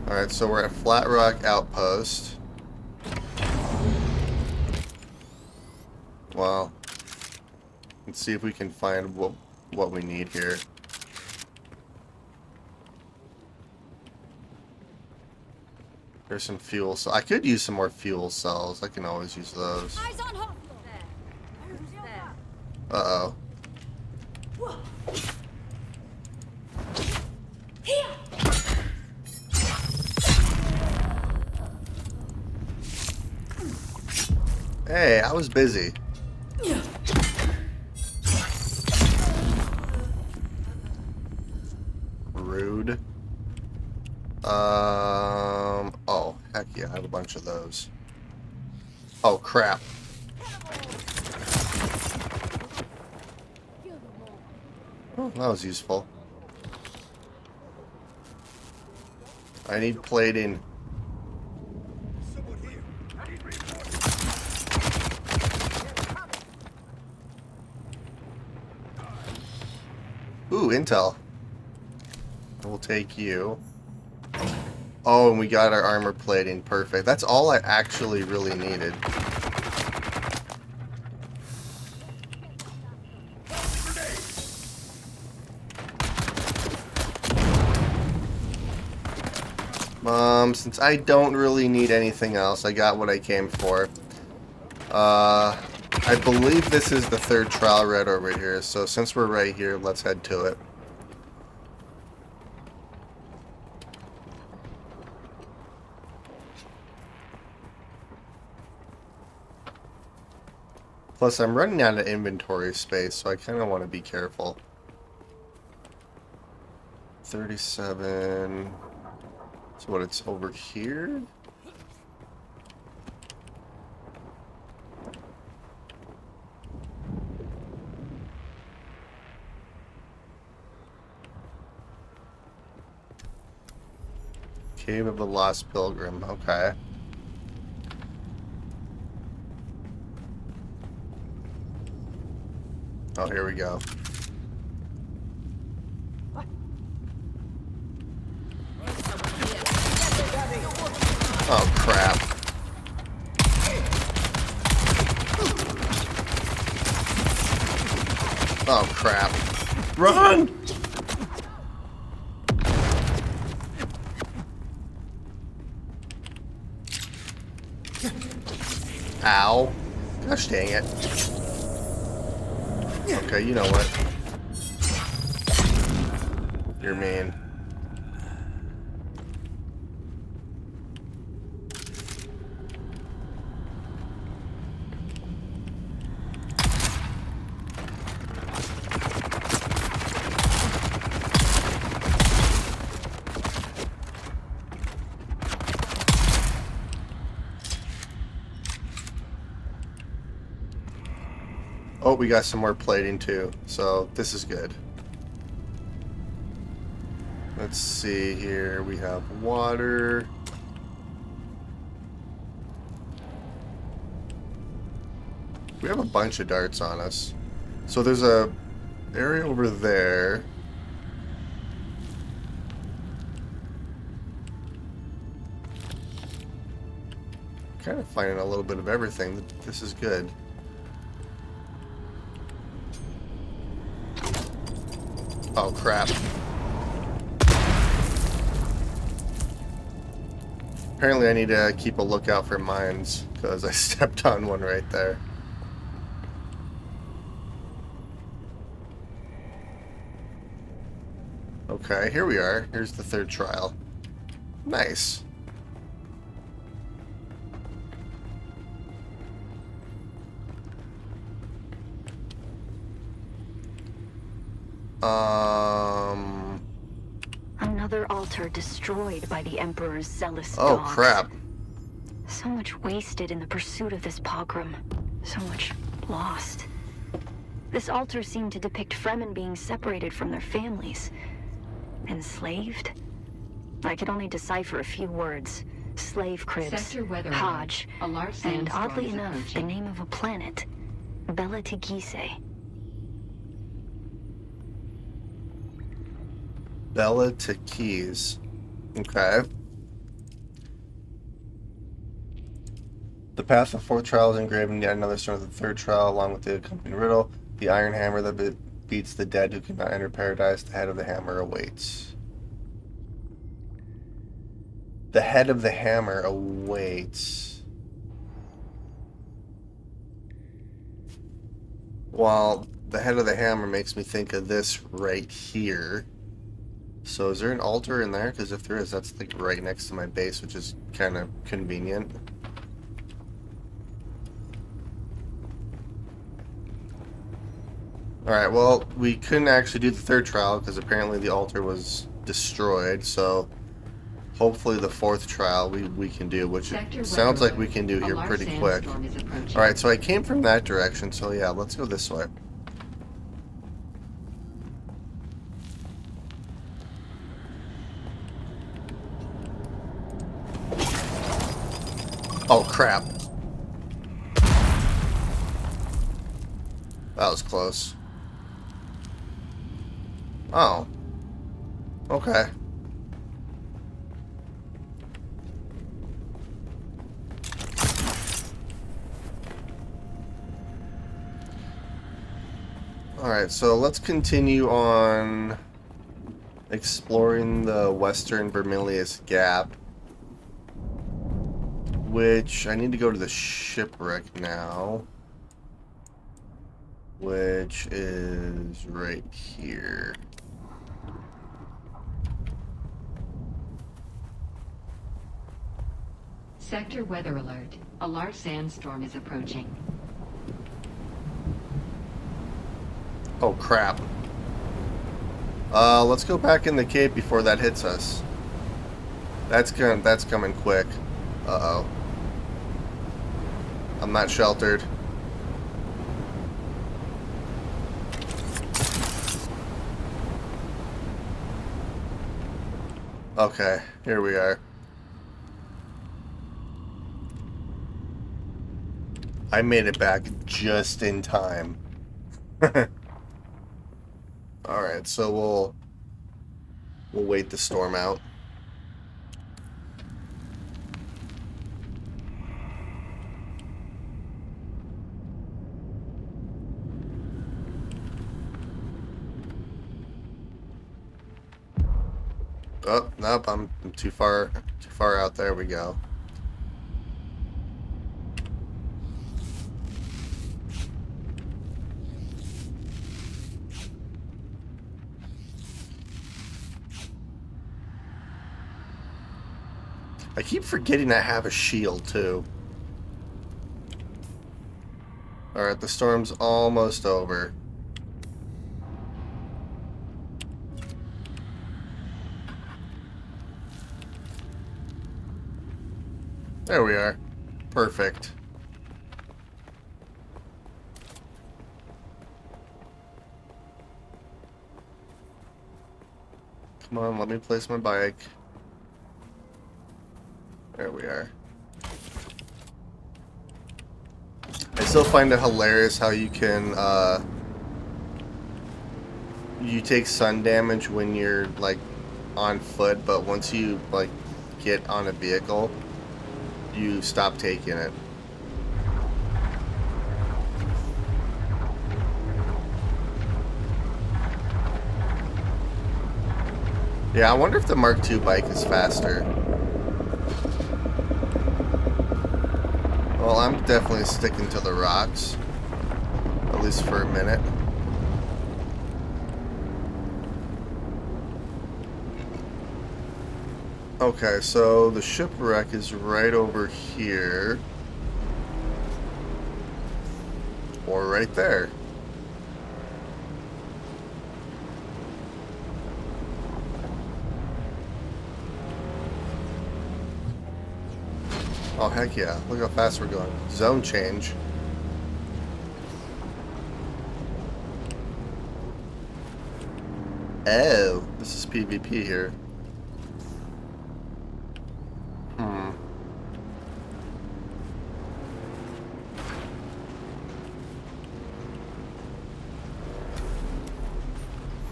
Alright, so we're at Flat Rock Outpost. Well, let's see if we can find what we need here. There's some fuel cells. I could use some more fuel cells. I can always use those. Uh-oh. Hey, I was busy. Rude. Oh, heck yeah, I have a bunch of those. Oh, crap. Oh, that was useful. I need plating. Ooh, intel. We'll take you. Oh, and we got our armor plating. Perfect. That's all I actually really needed. Since I don't really need anything else, I got what I came for. I believe this is the third trial right over here, so since we're right here, let's head to it. Plus, I'm running out of inventory space, so I kind of want to be careful. 37... So what, it's over here? Cave of the Lost Pilgrim, okay. Oh, here we go. Oh, crap. Oh, crap. Run! Ow. Gosh dang it. Okay, you know what? You're mean. Oh, we got some more plating too, so this is good. Let's see here. We have water. We have a bunch of darts on us. So there's a area over there. Kind of finding a little bit of everything. This is good. Oh, crap. Apparently I need to keep a lookout for mines, because I stepped on one right there. Okay, here we are. Here's the third trial. Nice. Another altar destroyed by the Emperor's zealous Oh, dogs. crap. So much wasted in the pursuit of this pogrom. So much lost. This altar seemed to depict Fremen being separated from their families. Enslaved? I could only decipher a few words. Slave cribs, Hodge, and oddly enough, the name of a planet. Bela Tegese. Bela Tegese. Okay. The path of fourth trial is engraved in yet another stone of the third trial, along with the accompanying riddle. The iron hammer that beats the dead who cannot enter paradise. The head of the hammer awaits. The head of the hammer awaits. Well, the head of the hammer makes me think of this right here. So is there an altar in there? Because if there is, that's like right next to my base, which is kind of convenient. Alright, well, we couldn't actually do the third trial because apparently the altar was destroyed, so hopefully the fourth trial we can do, which it sounds like we can do here pretty quick. Alright, so I came from that direction, so yeah, let's go this way. Oh, crap. That was close. Oh. Okay. Alright, so let's continue on exploring the Western Vermilius Gap, which I need to go to the shipwreck now, which is right here. Sector weather alert. A large sandstorm is approaching. Oh crap. Let's go back in the cave before that hits us. That's coming quick. Uh-oh. I'm not sheltered. Okay, here we are. I made it back just in time. Alright, so we'll wait the storm out. Oh, nope, I'm too far out. There we go. I keep forgetting I have a shield, too. Alright, the storm's almost over. There we are. Perfect. Come on, let me place my bike. There we are. I still find it hilarious how you can, you take sun damage when you're, like, on foot, but once you, like, get on a vehicle, you stop taking it. Yeah, I wonder if the Mark II bike is faster. Well, I'm definitely sticking to the rocks. At least for a minute. Okay, so the shipwreck is right over here. Or right there. Oh, heck yeah. Look how fast we're going. Zone change. Oh, this is PvP here.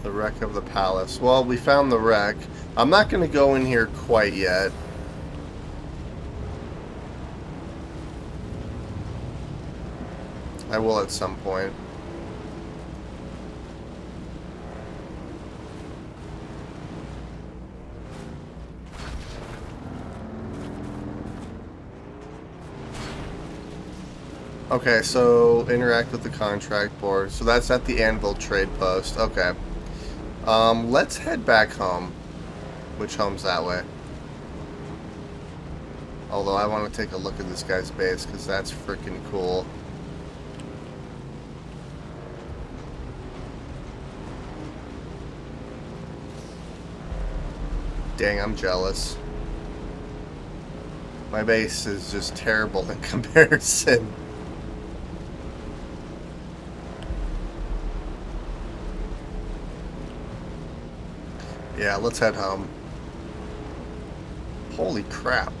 The wreck of the palace. Well, we found the wreck. I'm not going to go in here quite yet. I will at some point. Okay, so interact with the contract board. So that's at the Anvil trade post. Okay. Let's head back home. Which home's that way? Although I want to take a look at this guy's base because that's freaking cool. Dang, I'm jealous. My base is just terrible in comparison. Yeah, let's head home. Holy crap.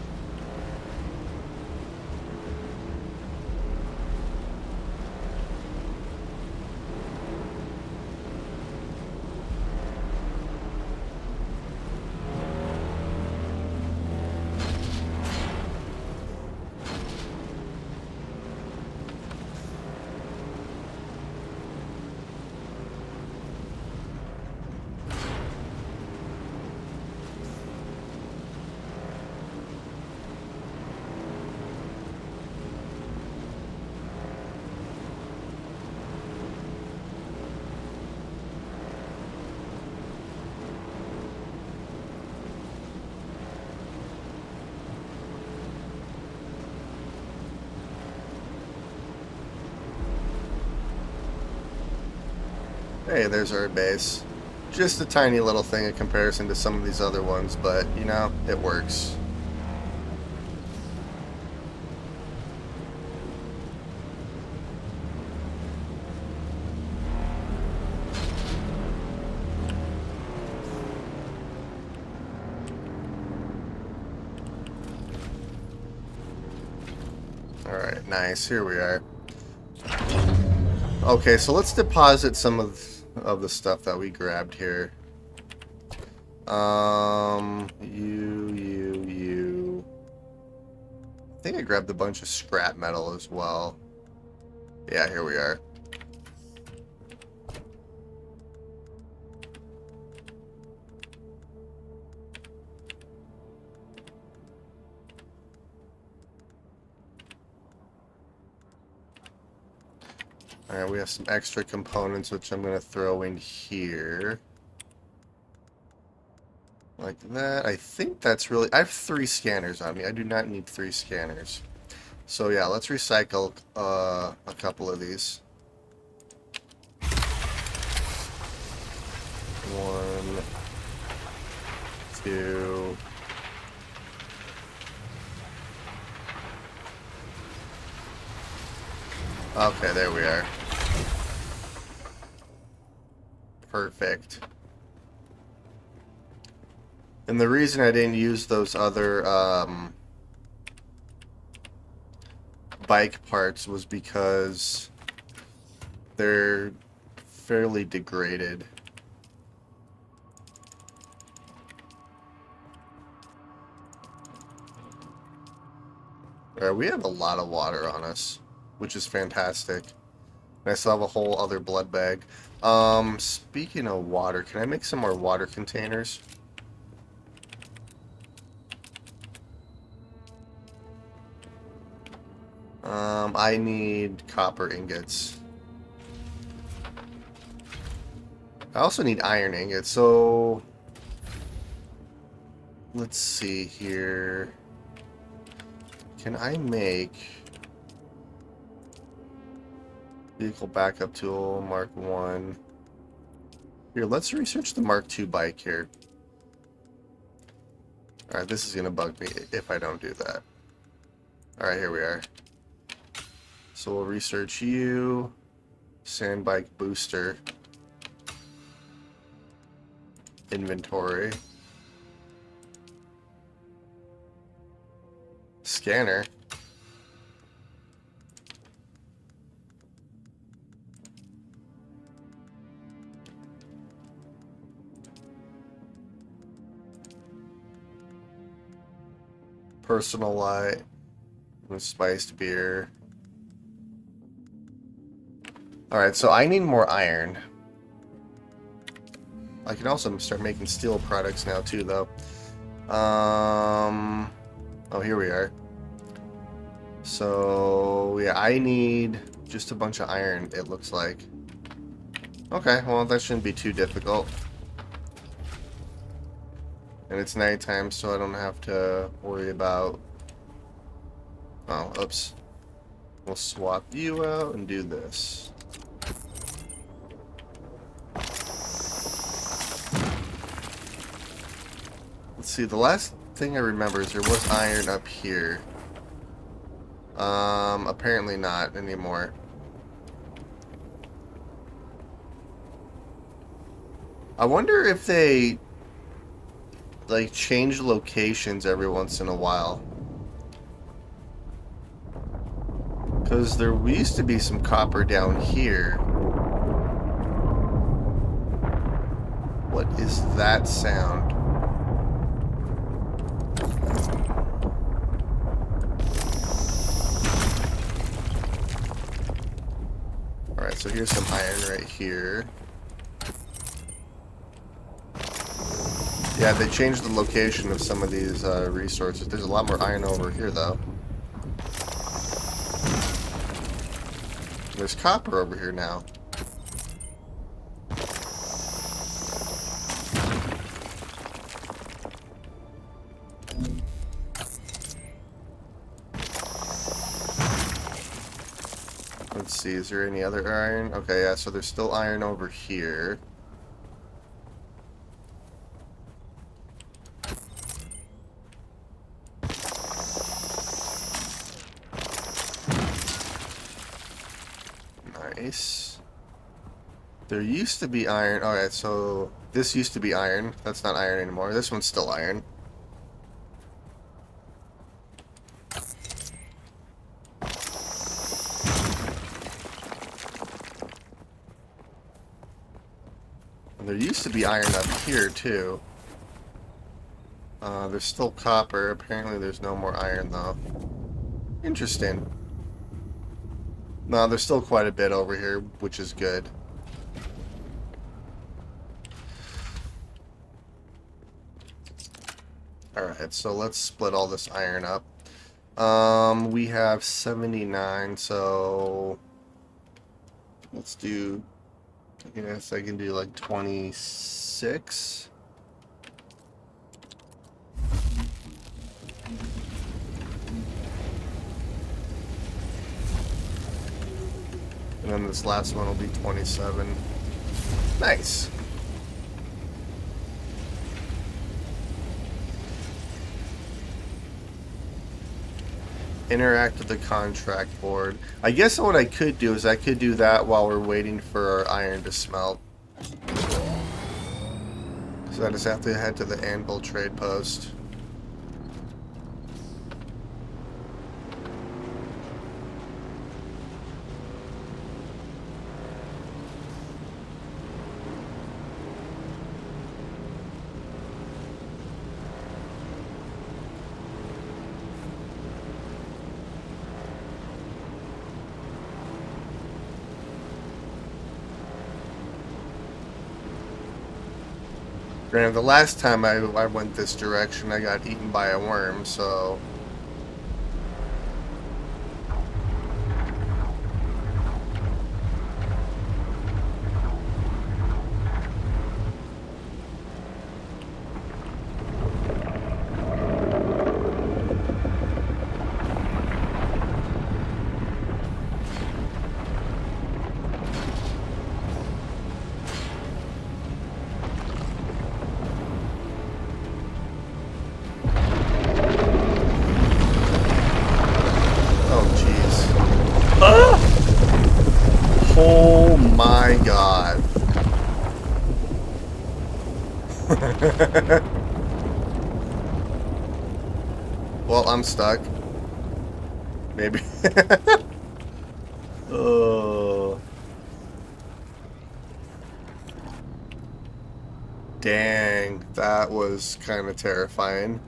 Hey, there's our base. Just a tiny little thing in comparison to some of these other ones, but, you know, it works. Alright, nice. Here we are. Okay, so let's deposit some of the stuff that we grabbed here. You. I think I grabbed a bunch of scrap metal as well. Yeah, here we are. Alright, we have some extra components which I'm going to throw in here. Like that. I think that's really... I have 3 scanners on me. I do not need 3 scanners. So yeah, let's recycle a couple of these. 1, 2... Okay, there we are. Perfect. And the reason I didn't use those other bike parts was because they're fairly degraded. Alright, we have a lot of water on us, which is fantastic. And I still have a whole other blood bag. Speaking of water, can I make some more water containers? I need copper ingots. I also need iron ingots, so... Let's see here. Can I make... Vehicle backup tool, Mark 1. Here, let's research the Mark 2 bike here. Alright, this is going to bug me if I don't do that. Alright, here we are. So we'll research you. Sand bike booster. Inventory. Scanner. Personal light with spiced beer. Alright, so I need more iron. I can also start making steel products now too, though. Oh, here we are. So, yeah, I need just a bunch of iron, it looks like. Okay, well, that shouldn't be too difficult. And it's nighttime, so I don't have to worry about... Oh, oops. We'll swap you out and do this. Let's see, the last thing I remember is there was iron up here. Apparently not anymore. I wonder if they like change locations every once in a while. Because there used to be some copper down here. What is that sound? Alright, so here's some iron right here. Yeah, they changed the location of some of these resources. There's a lot more iron over here, though. There's copper over here now. Let's see, is there any other iron? Okay, yeah, so there's still iron over here. Nice. There used to be iron. Alright, so this used to be iron. That's not iron anymore. This one's still iron. And there used to be iron up here, too. There's still copper. Apparently there's no more iron, though. Interesting. No, there's still quite a bit over here, which is good. Alright, so let's split all this iron up. We have 79, so let's do, I guess I can do like 26. And then this last one will be 27. Nice. Interact with the contract board. I guess what I could do is I could do that while we're waiting for our iron to smelt. So I just have to head to the anvil trade post. Granted, the last time I went this direction, I got eaten by a worm, so... Oh my god. Well, I'm stuck. Maybe. Oh. Dang, that was kind of terrifying.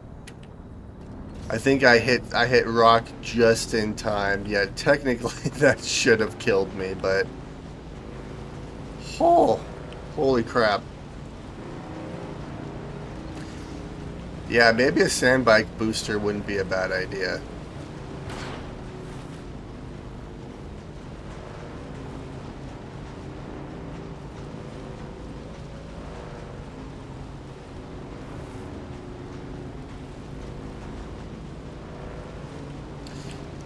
I think I hit rock just in time. Yeah, technically that should have killed me, but oh, holy crap. Yeah, maybe a sandbike booster wouldn't be a bad idea.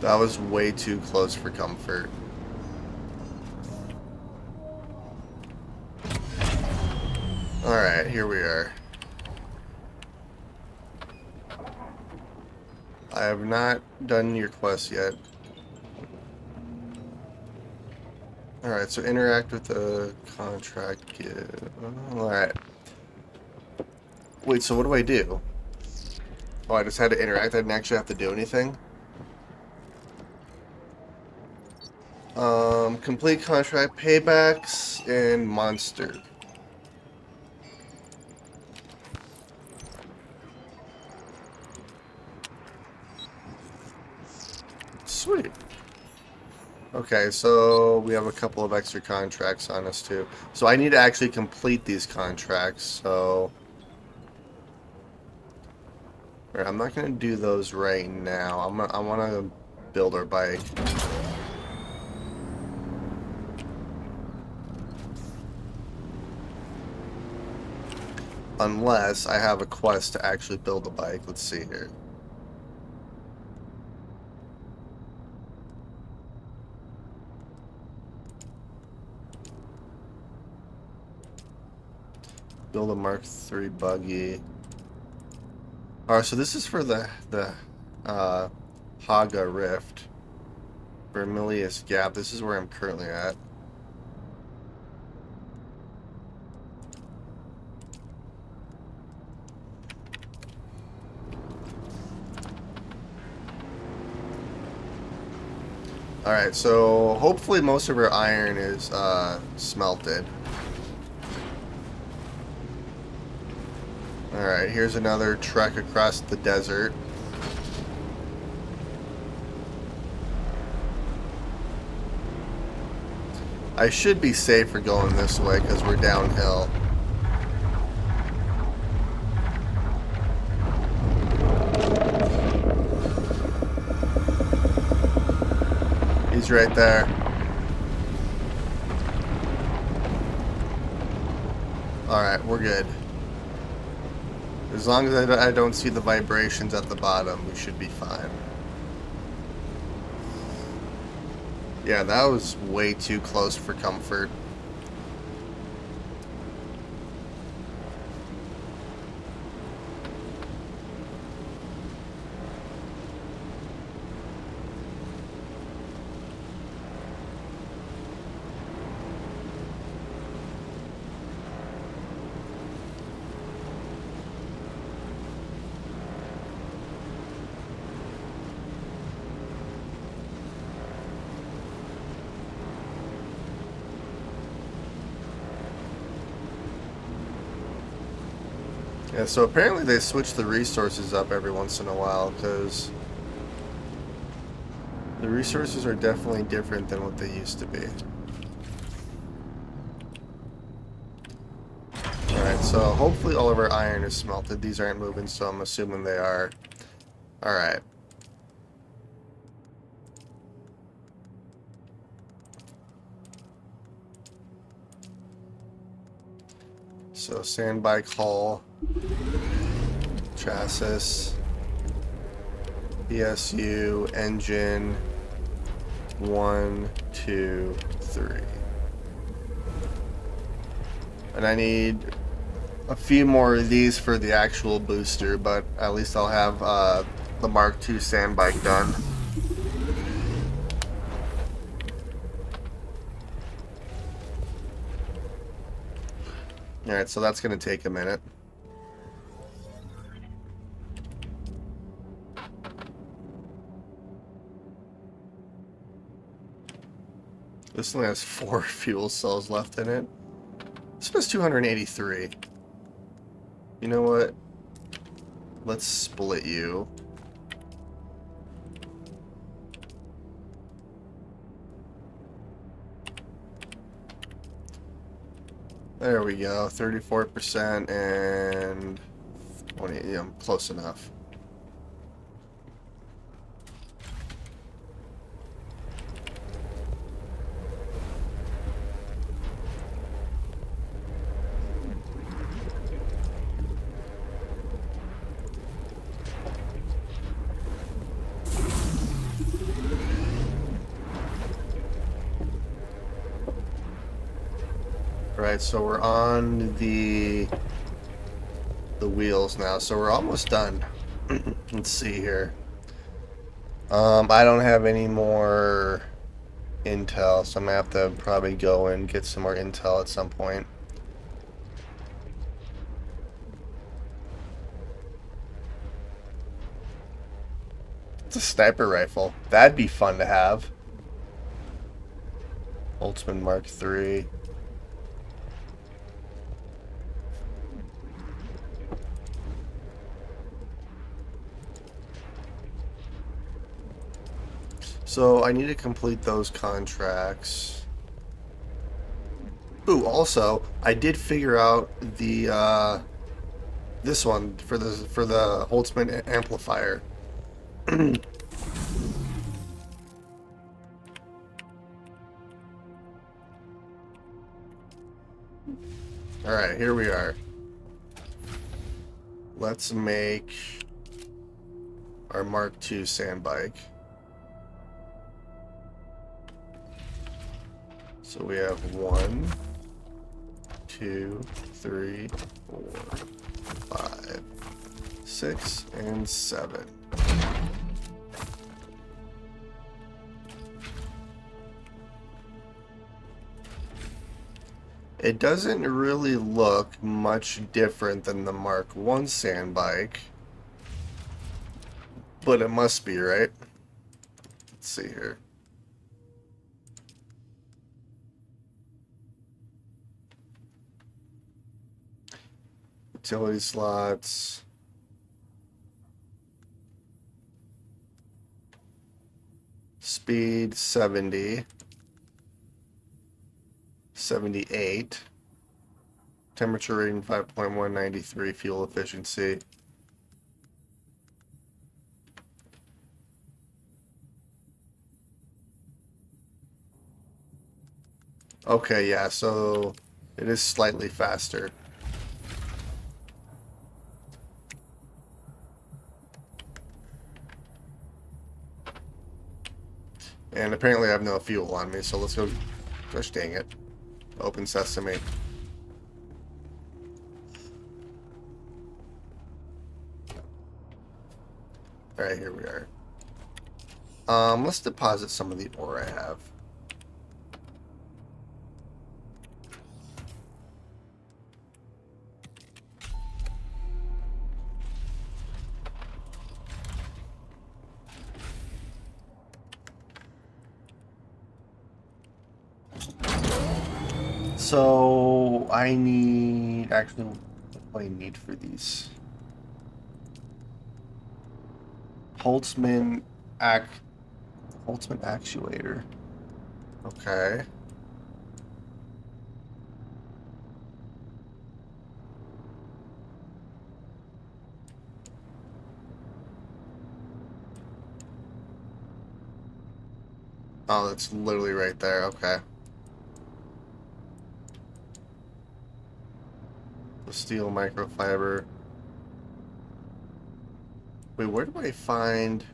That was way too close for comfort. Alright, here we are. I have not done your quest yet. Alright, so interact with the contract. Alright. Wait, so what do I do? Oh, I just had to interact. I didn't actually have to do anything? Complete contract paybacks and monster. Sweet. Okay, so we have a couple of extra contracts on us too. So I need to actually complete these contracts, so... Alright, I'm not gonna do those right now. I wanna build our bike. Unless I have a quest to actually build a bike. Let's see here. Build a Mark III buggy. Alright, so this is for the Haga Rift. Vermilius Gap. This is where I'm currently at. Alright, so hopefully most of our iron is smelted. Alright, here's another trek across the desert. I should be safe for going this way because we're downhill. He's right there. Alright, we're good. As long as I don't see the vibrations at the bottom, we should be fine. Yeah, that was way too close for comfort. Yeah, so apparently they switch the resources up every once in a while, because the resources are definitely different than what they used to be. Alright, so hopefully all of our iron is smelted. These aren't moving, so I'm assuming they are. Alright. So sand bike hull, chassis, PSU, engine, 1, 2, 3. And I need a few more of these for the actual booster, but at least I'll have the Mark II sand bike done. Alright, so that's going to take a minute. This only has 4 fuel cells left in it. This was 283. You know what? Let's split you. There we go, 34% and 20, yeah, close enough. Right, so we're on the wheels now, so we're almost done. Let's see here. I don't have any more intel, so I'm gonna have to probably go and get some more intel at some point. It's a sniper rifle. That'd be fun to have. Holtzman Mark III. So I need to complete those contracts. Ooh, also, I did figure out the this one for the Holtzman amplifier. All right, here we are. Let's make our Mark II sand bike. So we have 1, 2, 3, 4, 5, 6, and 7. It doesn't really look much different than the Mark I sand bike, but it must be, right? Let's see here. Utility slots. Speed 70. 78. Temperature rating 5.193. Fuel efficiency. Okay, yeah, so it is slightly faster. And apparently I have no fuel on me, so let's go. Gosh dang it. Open sesame. Alright, here we are. Let's deposit some of the ore I have. So I need actually what do I need for these? Holtzman actuator. Okay. Oh, that's literally right there. Okay. The steel microfiber. Wait, where do I find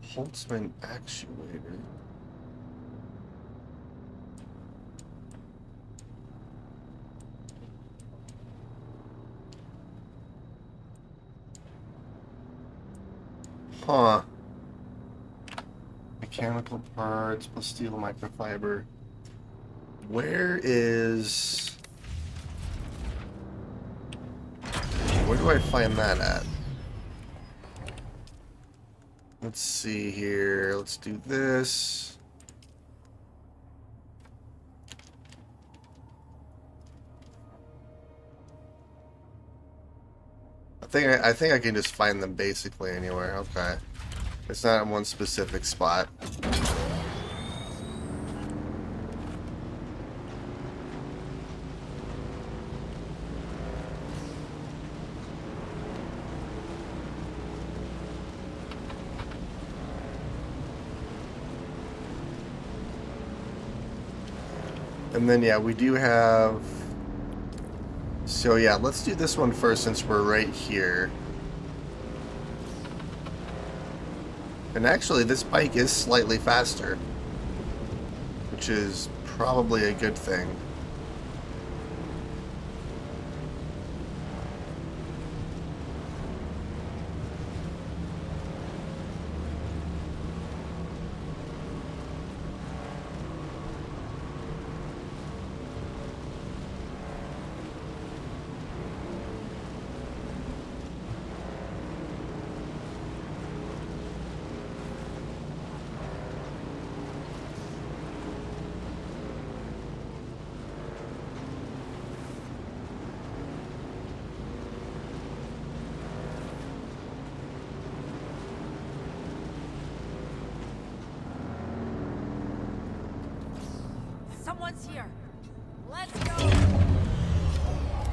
Holtzman actuator? Huh. Mechanical parts plus steel microfiber. Where do I find that at? Let's see here. Let's do this. I think I can just find them basically anywhere. Okay. It's not in one specific spot. And then, yeah, we do have... So, yeah, let's do this one first since we're right here. And actually, this bike is slightly faster, which is probably a good thing. Someone's here. Let's go.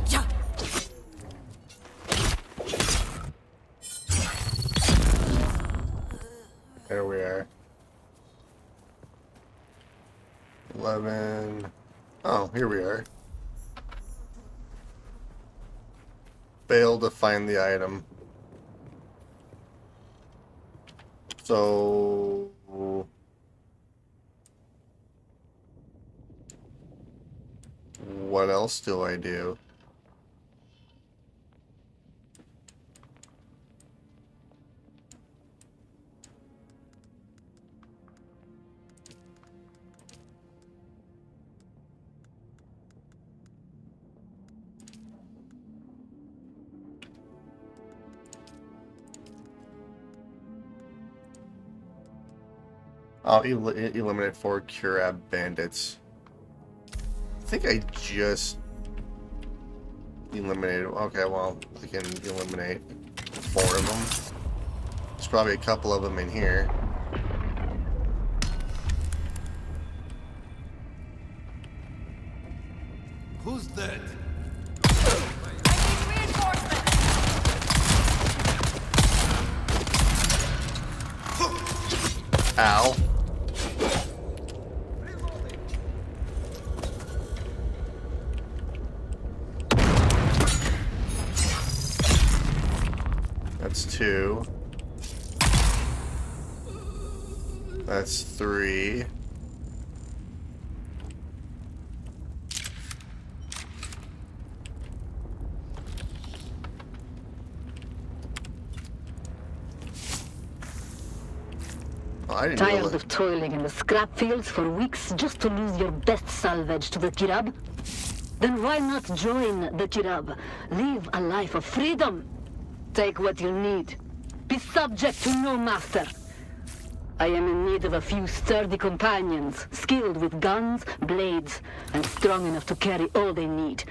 Yeah. There we are. 11. Oh, here we are. Failed to find the item. So... what else do I do? I'll eliminate 4 Curab bandits. I think I just eliminated. Okay, well, I can eliminate 4 of them. There's probably a couple of them in here. Who's that? Ow. That's 2. That's 3. Oh, I didn't Tired realize. of toiling in the scrap fields for weeks just to lose your best salvage to the Kirab? Then why not join the Kirab? Live a life of freedom. Take what you need. Be subject to no master. I am in need of a few sturdy companions, skilled with guns, blades, and strong enough to carry all they need.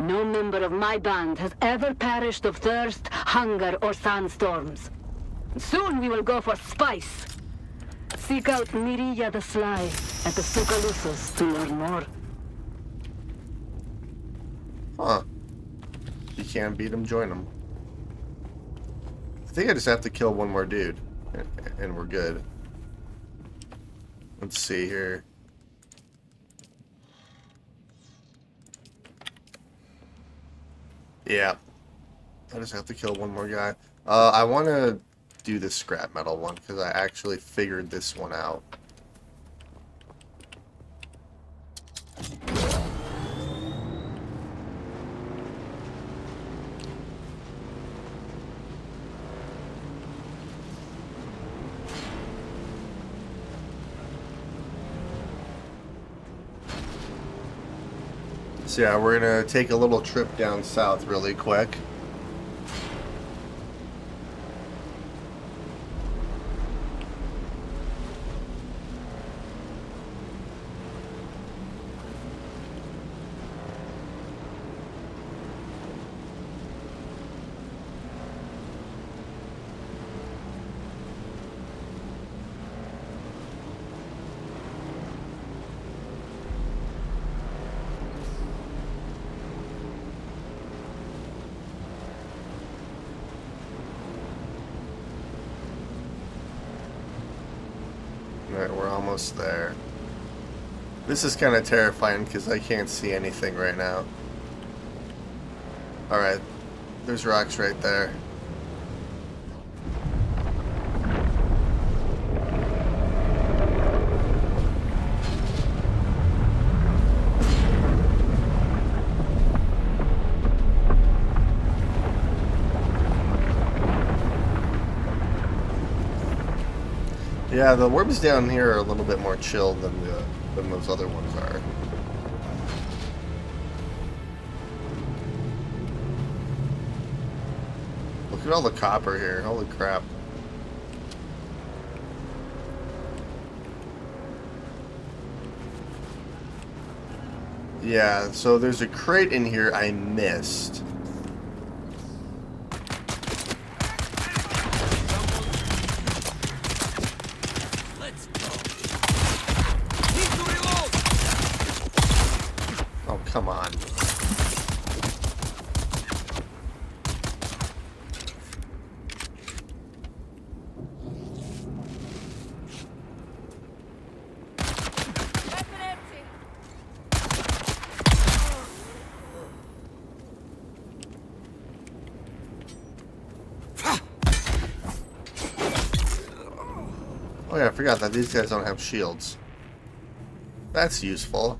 No member of my band has ever perished of thirst, hunger, or sandstorms. Soon we will go for spice. Seek out Mirilla the Sly at the Sucalusos to learn more. Huh. You can't beat them, join them. I think I just have to kill one more dude, and we're good. Let's see here. Yeah. I just have to kill one more guy. I want to do the scrap metal one, because I actually figured this one out. So yeah, we're gonna take a little trip down south really quick. Alright, we're almost there. This is kind of terrifying because I can't see anything right now. Alright, there's rocks right there. Yeah, the worms down here are a little bit more chill than those other ones are. Look at all the copper here. Holy crap. Yeah, so there's a crate in here I missed. Oh yeah, I forgot that these guys don't have shields. That's useful.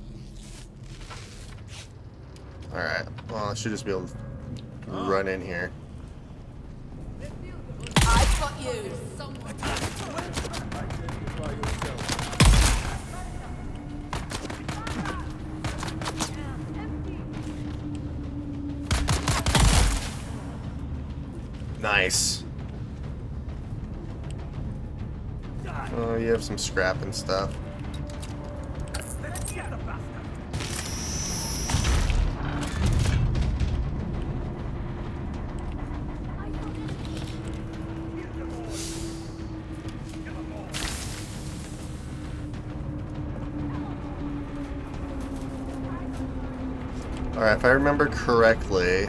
Alright, well I should just be able to run in here. I've got you. Someone. Nice. Oh, you have some scrap and stuff. Alright, if I remember correctly,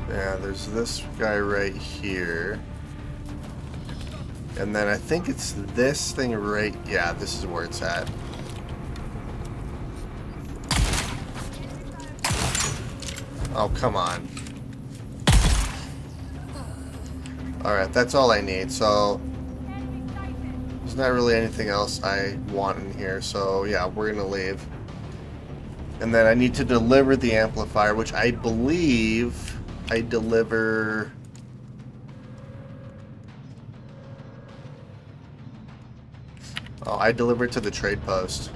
yeah, there's this guy right here. And then I think it's this thing right... Yeah, this is where it's at. Oh, come on. Alright, that's all I need, so... There's not really anything else I want in here, so yeah, we're gonna leave. And then I need to deliver the amplifier, which I believe I deliver... Oh, I deliver it to the trade post.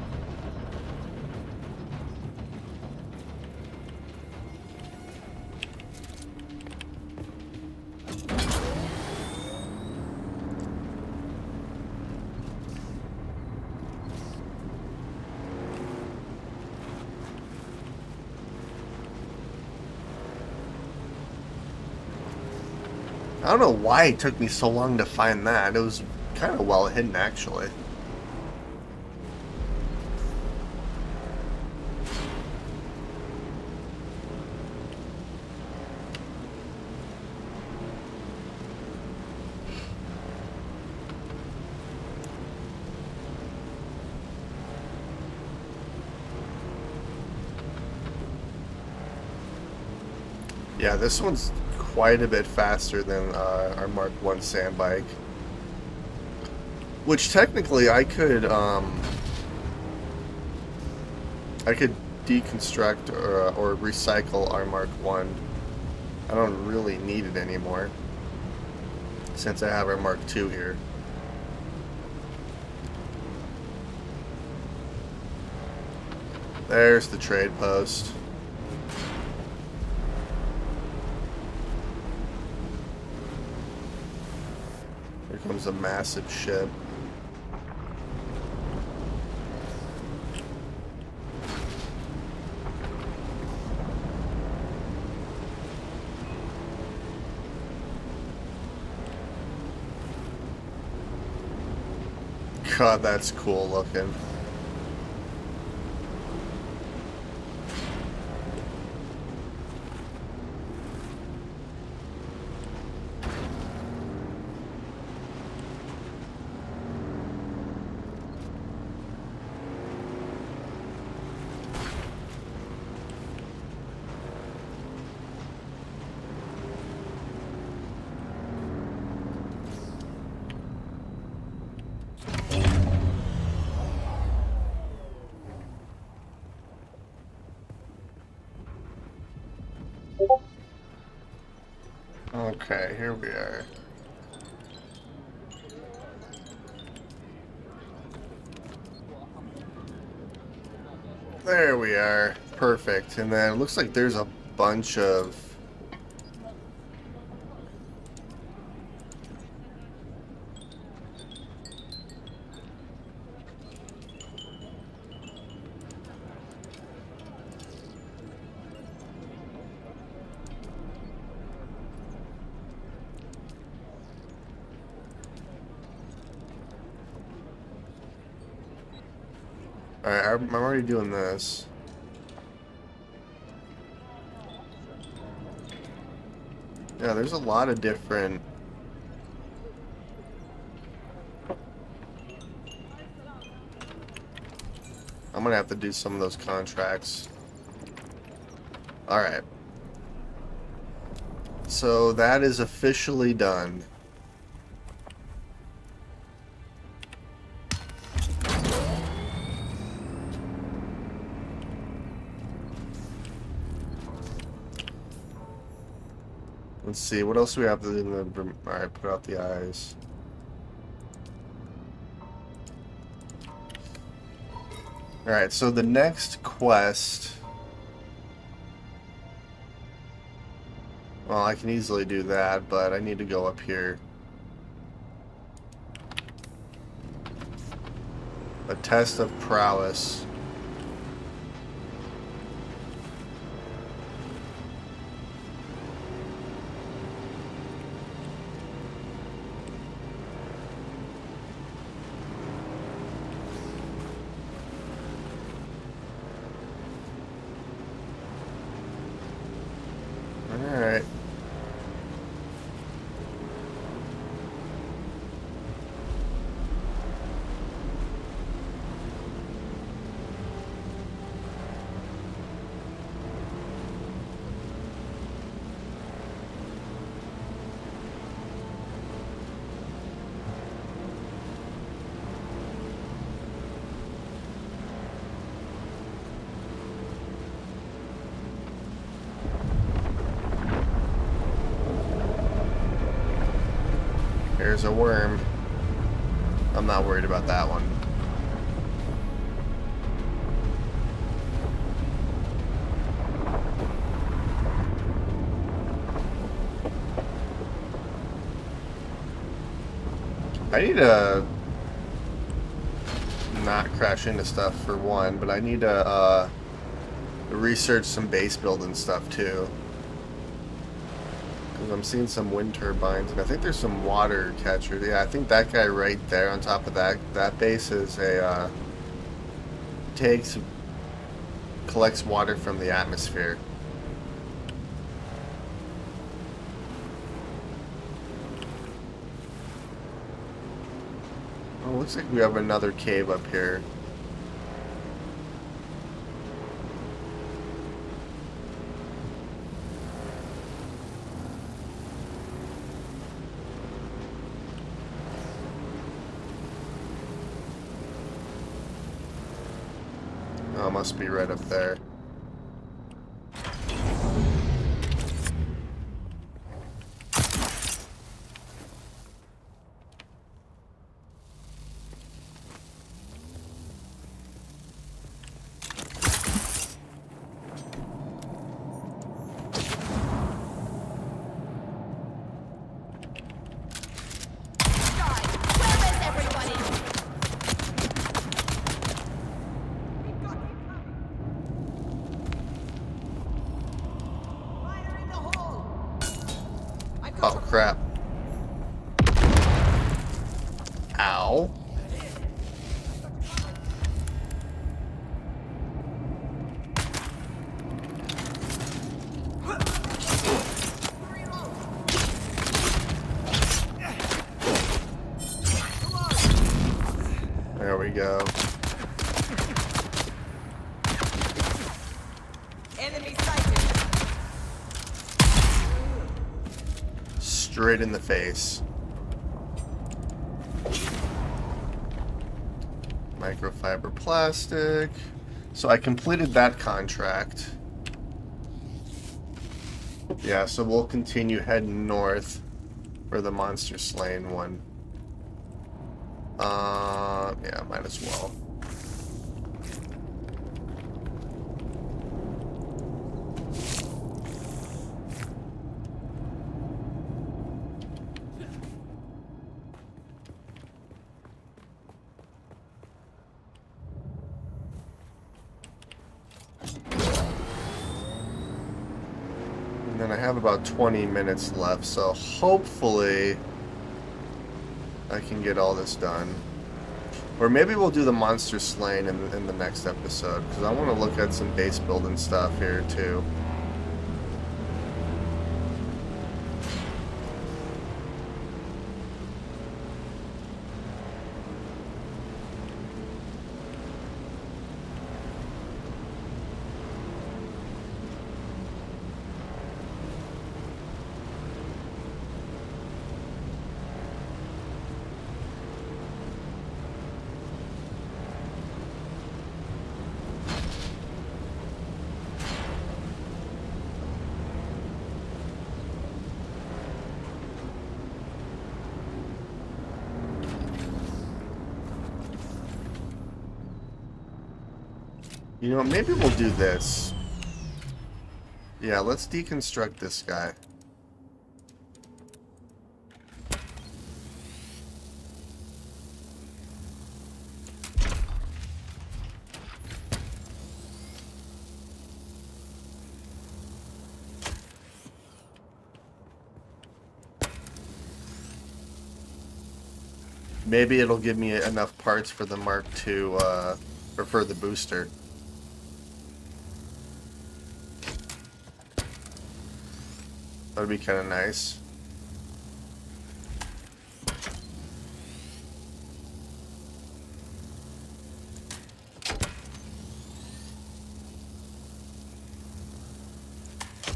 I don't know why it took me so long to find that. It was kind of well hidden, actually. Yeah, this one's quite a bit faster than our Mark 1 sand bike. Which technically I could deconstruct or recycle our Mark 1. I don't really need it anymore since I have our Mark 2 here. There's the trade post. Here comes a massive ship. God, that's cool looking. Okay, here we are. There we are. Perfect. And then it looks like there's a bunch of... Alright, I'm already doing this. Yeah, there's a lot of different... I'm gonna have to do some of those contracts. Alright. So that is officially done. Let's see, what else do we have in the... Alright, put out the eyes. Alright, so the next quest... Well, I can easily do that, but I need to go up here. A test of prowess. Alright. There's a worm. I'm not worried about that one. I need to not crash into stuff for one, but I need to research some base building stuff too. Because I'm seeing some wind turbines, and I think there's some water catchers. Yeah, I think that guy right there on top of that base is a collects water from the atmosphere. Oh, looks like we have another cave up here. Oh, must be right up there. Oh, crap. Ow. There we go. Enemy sighted. Straight in the face. Microfiber plastic. So I completed that contract. Yeah, so we'll continue heading north for the monster slaying one. Yeah, might as well. And then I have about 20 minutes left, so hopefully I can get all this done. Or maybe we'll do the monster slaying in the next episode, because I want to look at some base building stuff here too. You know, maybe we'll do this. Yeah, let's deconstruct this guy. Maybe it'll give me enough parts for the Mark II, or for the booster. That'd be kind of nice.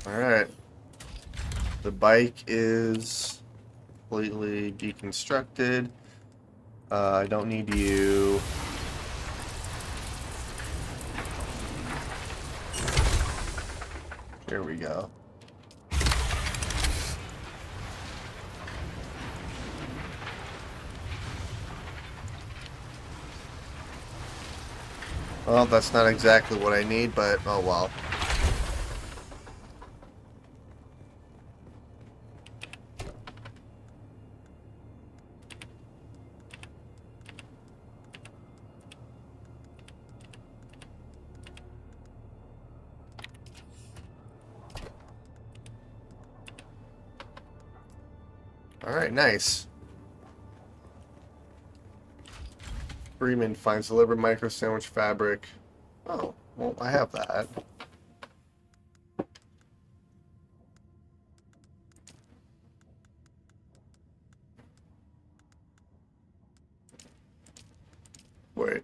Alright. The bike is completely deconstructed. I don't need you. Here we go. Well, that's not exactly what I need, but oh well. Alright, nice. Freeman finds delivered micro sandwich fabric. Oh, well, I have that. Wait.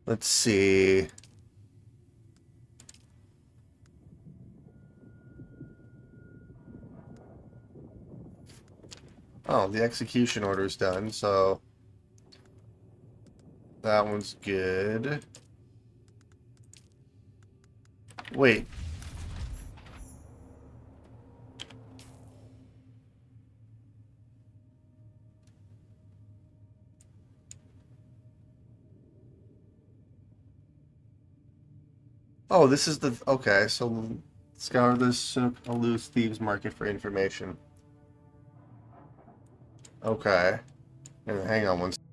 Let's see. Oh, the execution order's done, so that one's good. Wait. Oh, this is the... Okay, so scour this loose thieves market for information. Okay. And hang on one second.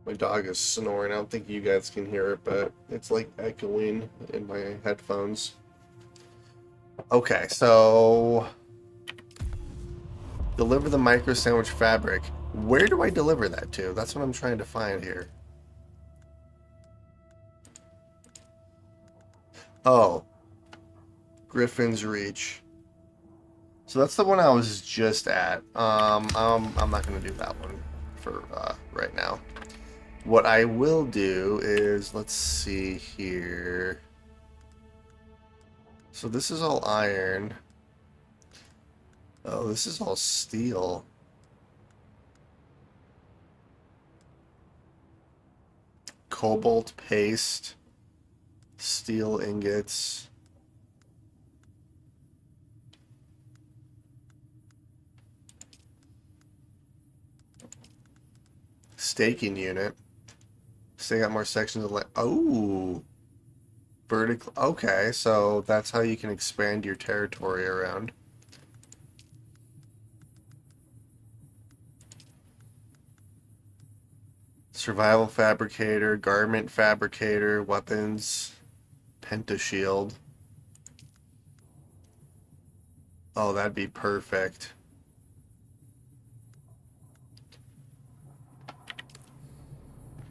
My dog is snoring. I don't think you guys can hear it, but it's like echoing in my headphones. Okay, so... Deliver the micro sandwich fabric. Where do I deliver that to? That's what I'm trying to find here. Oh. Griffin's Reach. So that's the one I was just at. I'm not going to do that one for right now. What I will do is, let's see here. So this is all iron. Oh, this is all steel. Cobalt paste. Steel ingots. Staking unit. So they got more sections of oh, vertical. Okay, so that's how you can expand your territory around. Survival fabricator, garment fabricator, weapons, pentashield. Oh, that'd be perfect.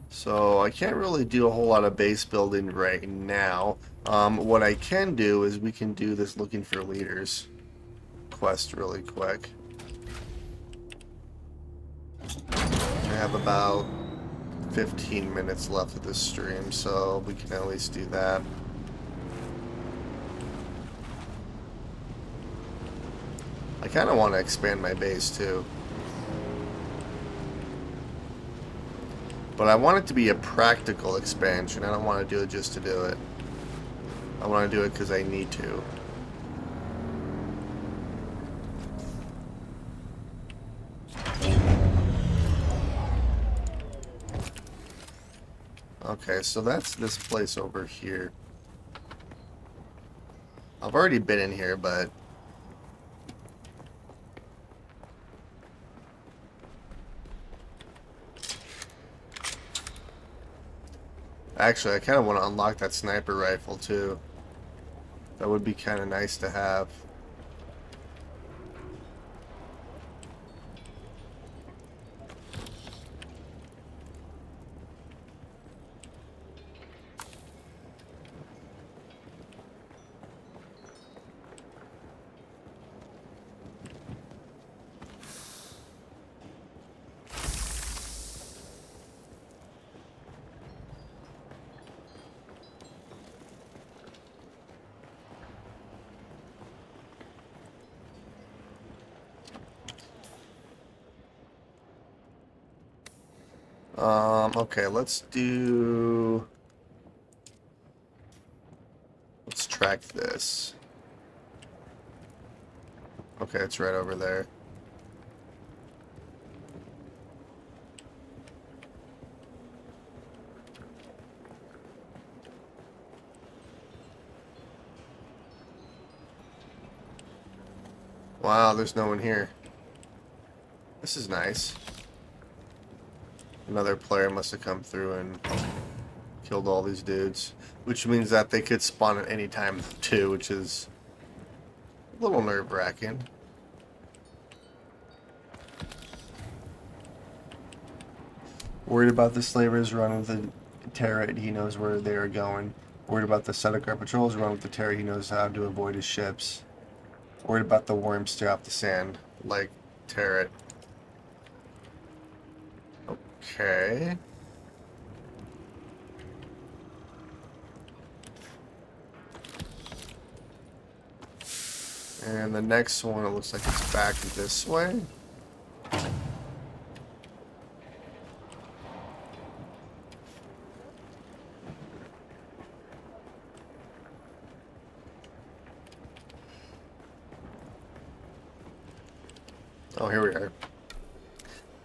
So I can't really do a whole lot of base building right now. What I can do is we can do this looking for leaders quest really quick. I have about 15 minutes left of this stream, so we can at least do that. I kind of want to expand my base too. But I want it to be a practical expansion. I don't want to do it just to do it. I want to do it because I need to. Okay, so that's this place over here. I've already been in here, but... Actually, I kind of want to unlock that sniper rifle, too. That would be kind of nice to have. Okay, let's track this. Okay, it's right over there. Wow, there's no one here. This is nice. Another player must have come through and killed all these dudes. Which means that they could spawn at any time too, which is a little nerve-wracking. Worried about the slavers, run with the turret, he knows where they are going. Worried about the Setter Guard patrols, run with the turret, he knows how to avoid his ships. Worried about the worms, stay off the sand, like turret. Okay. And the next one, it looks like it's back this way. Oh, here we are.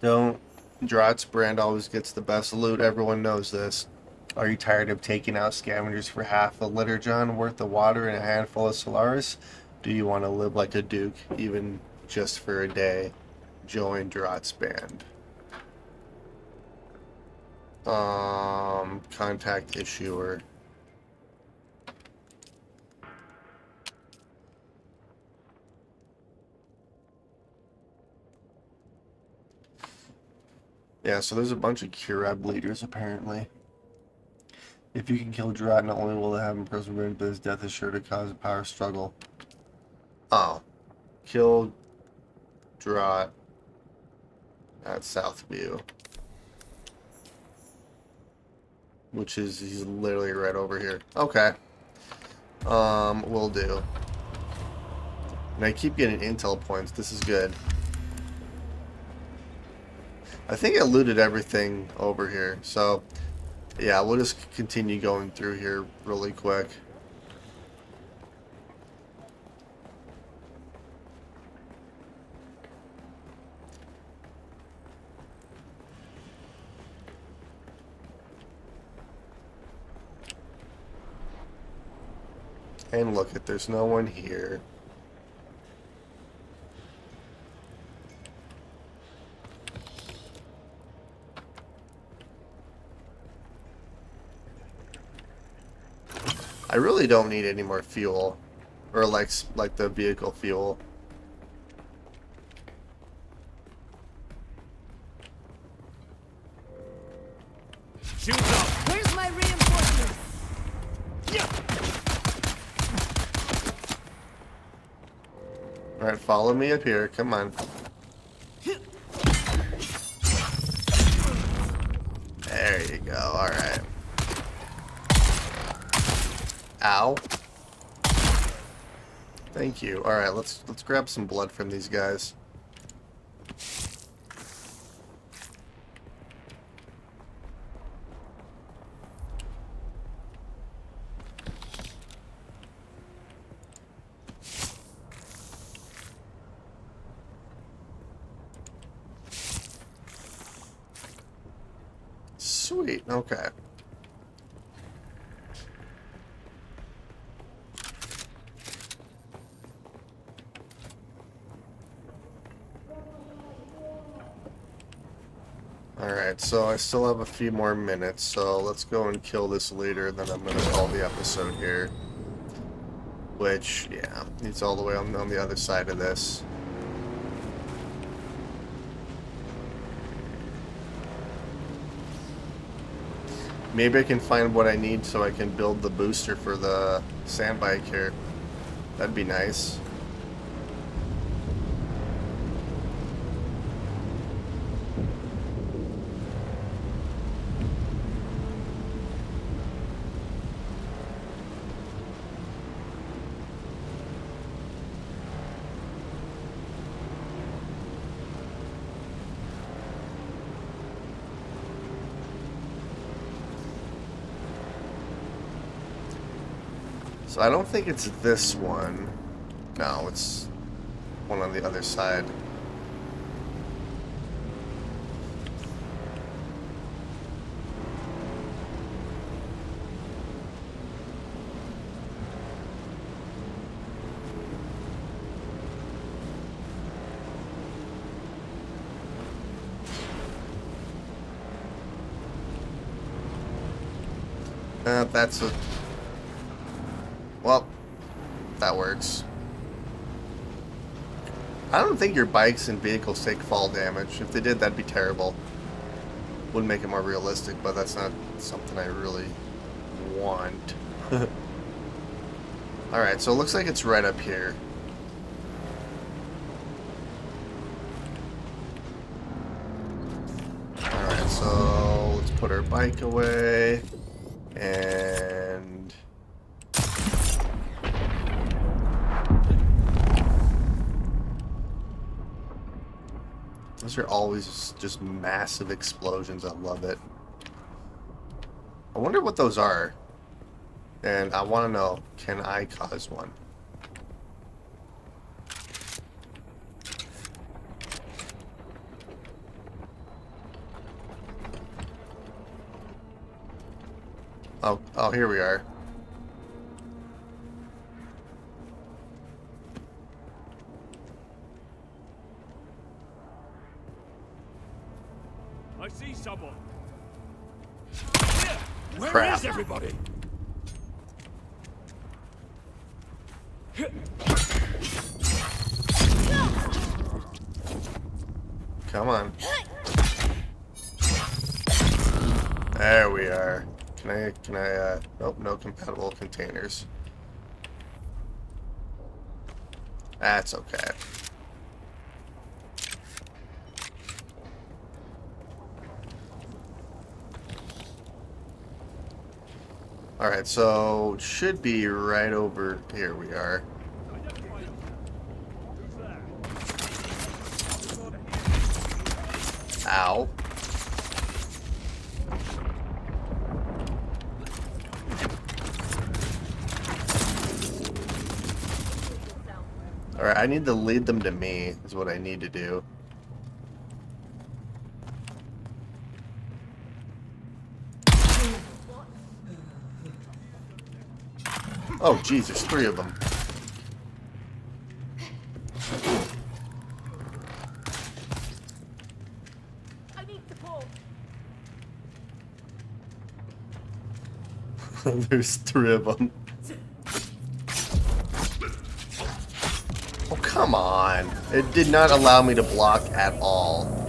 Don't. Drott's brand always gets the best loot. Everyone knows this. Are you tired of taking out scavengers for half a liter, John, worth of water and a handful of Solaris? Do you want to live like a duke, even just for a day? Join Drott's band. Contact issuer. Yeah, so there's a bunch of Curab leaders, apparently. If you can kill Drott, not only will it have him perseverance, but his death is sure to cause a power struggle. Oh. Kill Drott at Southview. Which is, he's literally right over here. Okay. Will do. And I keep getting intel points. This is good. I think I looted everything over here, so yeah, we'll just continue going through here really quick. And look, if there's no one here. I really don't need any more fuel, or like the vehicle fuel. Shoot up! Where's my reinforcements? All right, follow me up here. Come on. There you go. All right. Ow. Thank you. All right, let's grab some blood from these guys. Sweet, okay. Alright, so I still have a few more minutes, so let's go and kill this leader, then I'm going to call the episode here. Which, yeah, he's all the way on the other side of this. Maybe I can find what I need so I can build the booster for the sand bike here. That'd be nice. So I don't think it's this one. No, it's one on the other side. That's a... Well, that works. I don't think your bikes and vehicles take fall damage. If they did, that'd be terrible. Wouldn't make it more realistic, but that's not something I really want. Alright, so it looks like it's right up here. Alright, so let's put our bike away. And... those are always just massive explosions. I love it. I wonder what those are. And I want to know, can I cause one? Oh, here we are. I see someone. Crap. Where is everybody? Come on. There we are. Can I, nope, no compatible containers. That's okay. Alright, so it should be right over here. We are. Ow. Alright, I need to lead them to me, is what I need to do. Oh, geez, there's 3 of them. I need support. There's 3 of them. Oh, come on. It did not allow me to block at all.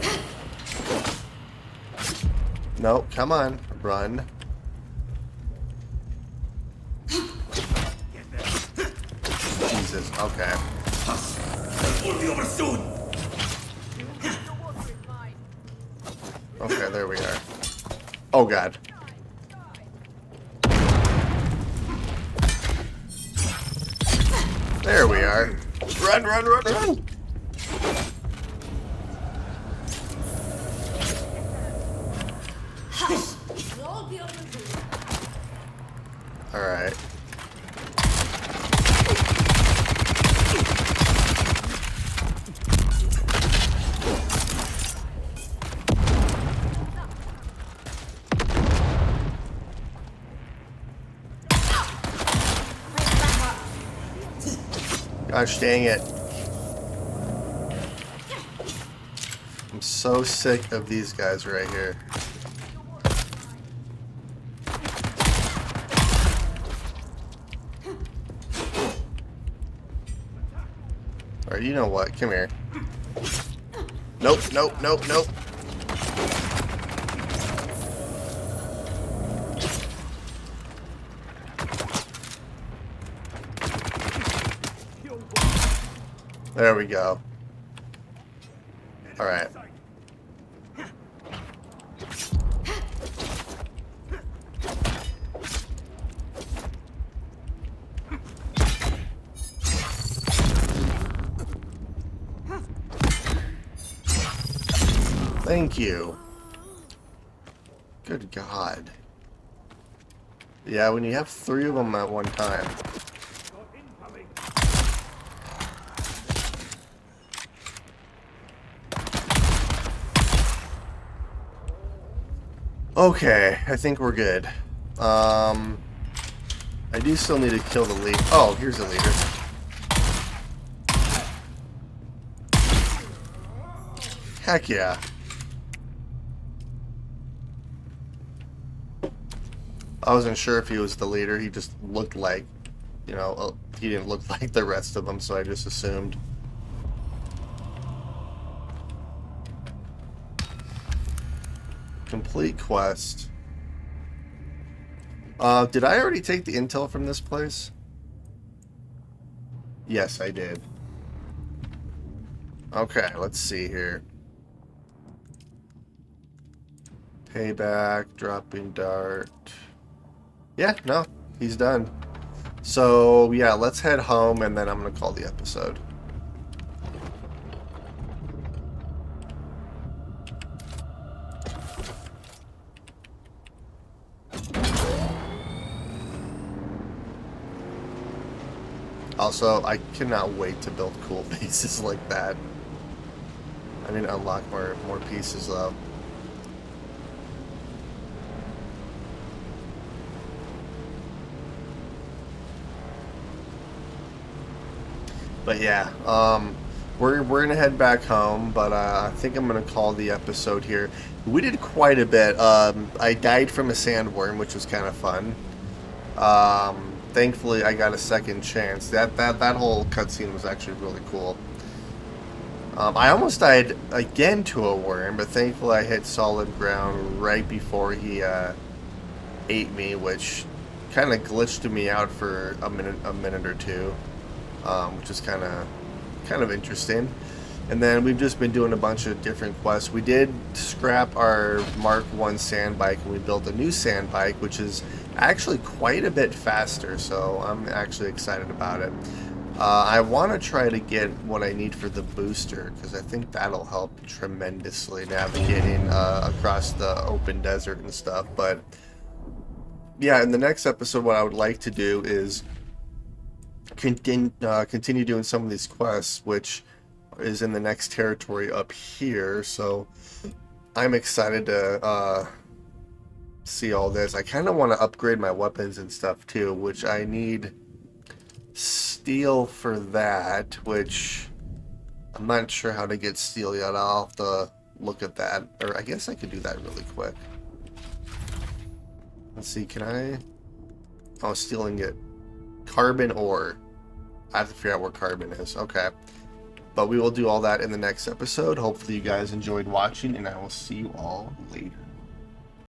Nope, come on. Run. Jesus, okay. We'll be over soon. Okay, there we are. Oh, God. There we are. Run, run, run, run! Alright. Gosh dang it. I'm so sick of these guys right here. Alright, you know what? Come here. Nope, nope, nope, nope. There we go. Alright. Thank you. Good God. Yeah, when you have 3 of them at one time. Okay, I think we're good. I do still need to kill the lead. Oh, here's the leader. Heck yeah. I wasn't sure if he was the leader. He just looked like, you know, he didn't look like the rest of them, so I just assumed. Complete quest. Did I already take the intel from this place? Yes, I did. Okay, let's see here. Payback, dropping dart. Yeah, no, he's done. So, yeah, let's head home, and then I'm going to call the episode. Also, I cannot wait to build cool bases like that. I need to unlock more pieces, though. But yeah, we're gonna head back home, but I think I'm gonna call the episode here. We did quite a bit. I died from a sandworm, which was kind of fun. Thankfully, I got a second chance. That whole cutscene was actually really cool. I almost died again to a worm, but thankfully I hit solid ground right before he ate me, which kind of glitched me out for a minute or two. Which is kind of interesting. And then we've just been doing a bunch of different quests. We did scrap our Mark 1 sand bike and we built a new sand bike, which is actually quite a bit faster, so I'm actually excited about it. I want to try to get what I need for the booster, because I think that'll help tremendously navigating across the open desert and stuff. But yeah, in the next episode, what I would like to do is continue doing some of these quests, which is in the next territory up here. So I'm excited to see all this. I kind of want to upgrade my weapons and stuff too, which I need steel for that, which I'm not sure how to get steel yet. I'll have to look at that, or I guess I could do that really quick. Let's see, can I? Oh, stealing it. Carbon ore. I have to figure out where carbon is. Okay. But we will do all that in the next episode. Hopefully you guys enjoyed watching, and I will see you all later.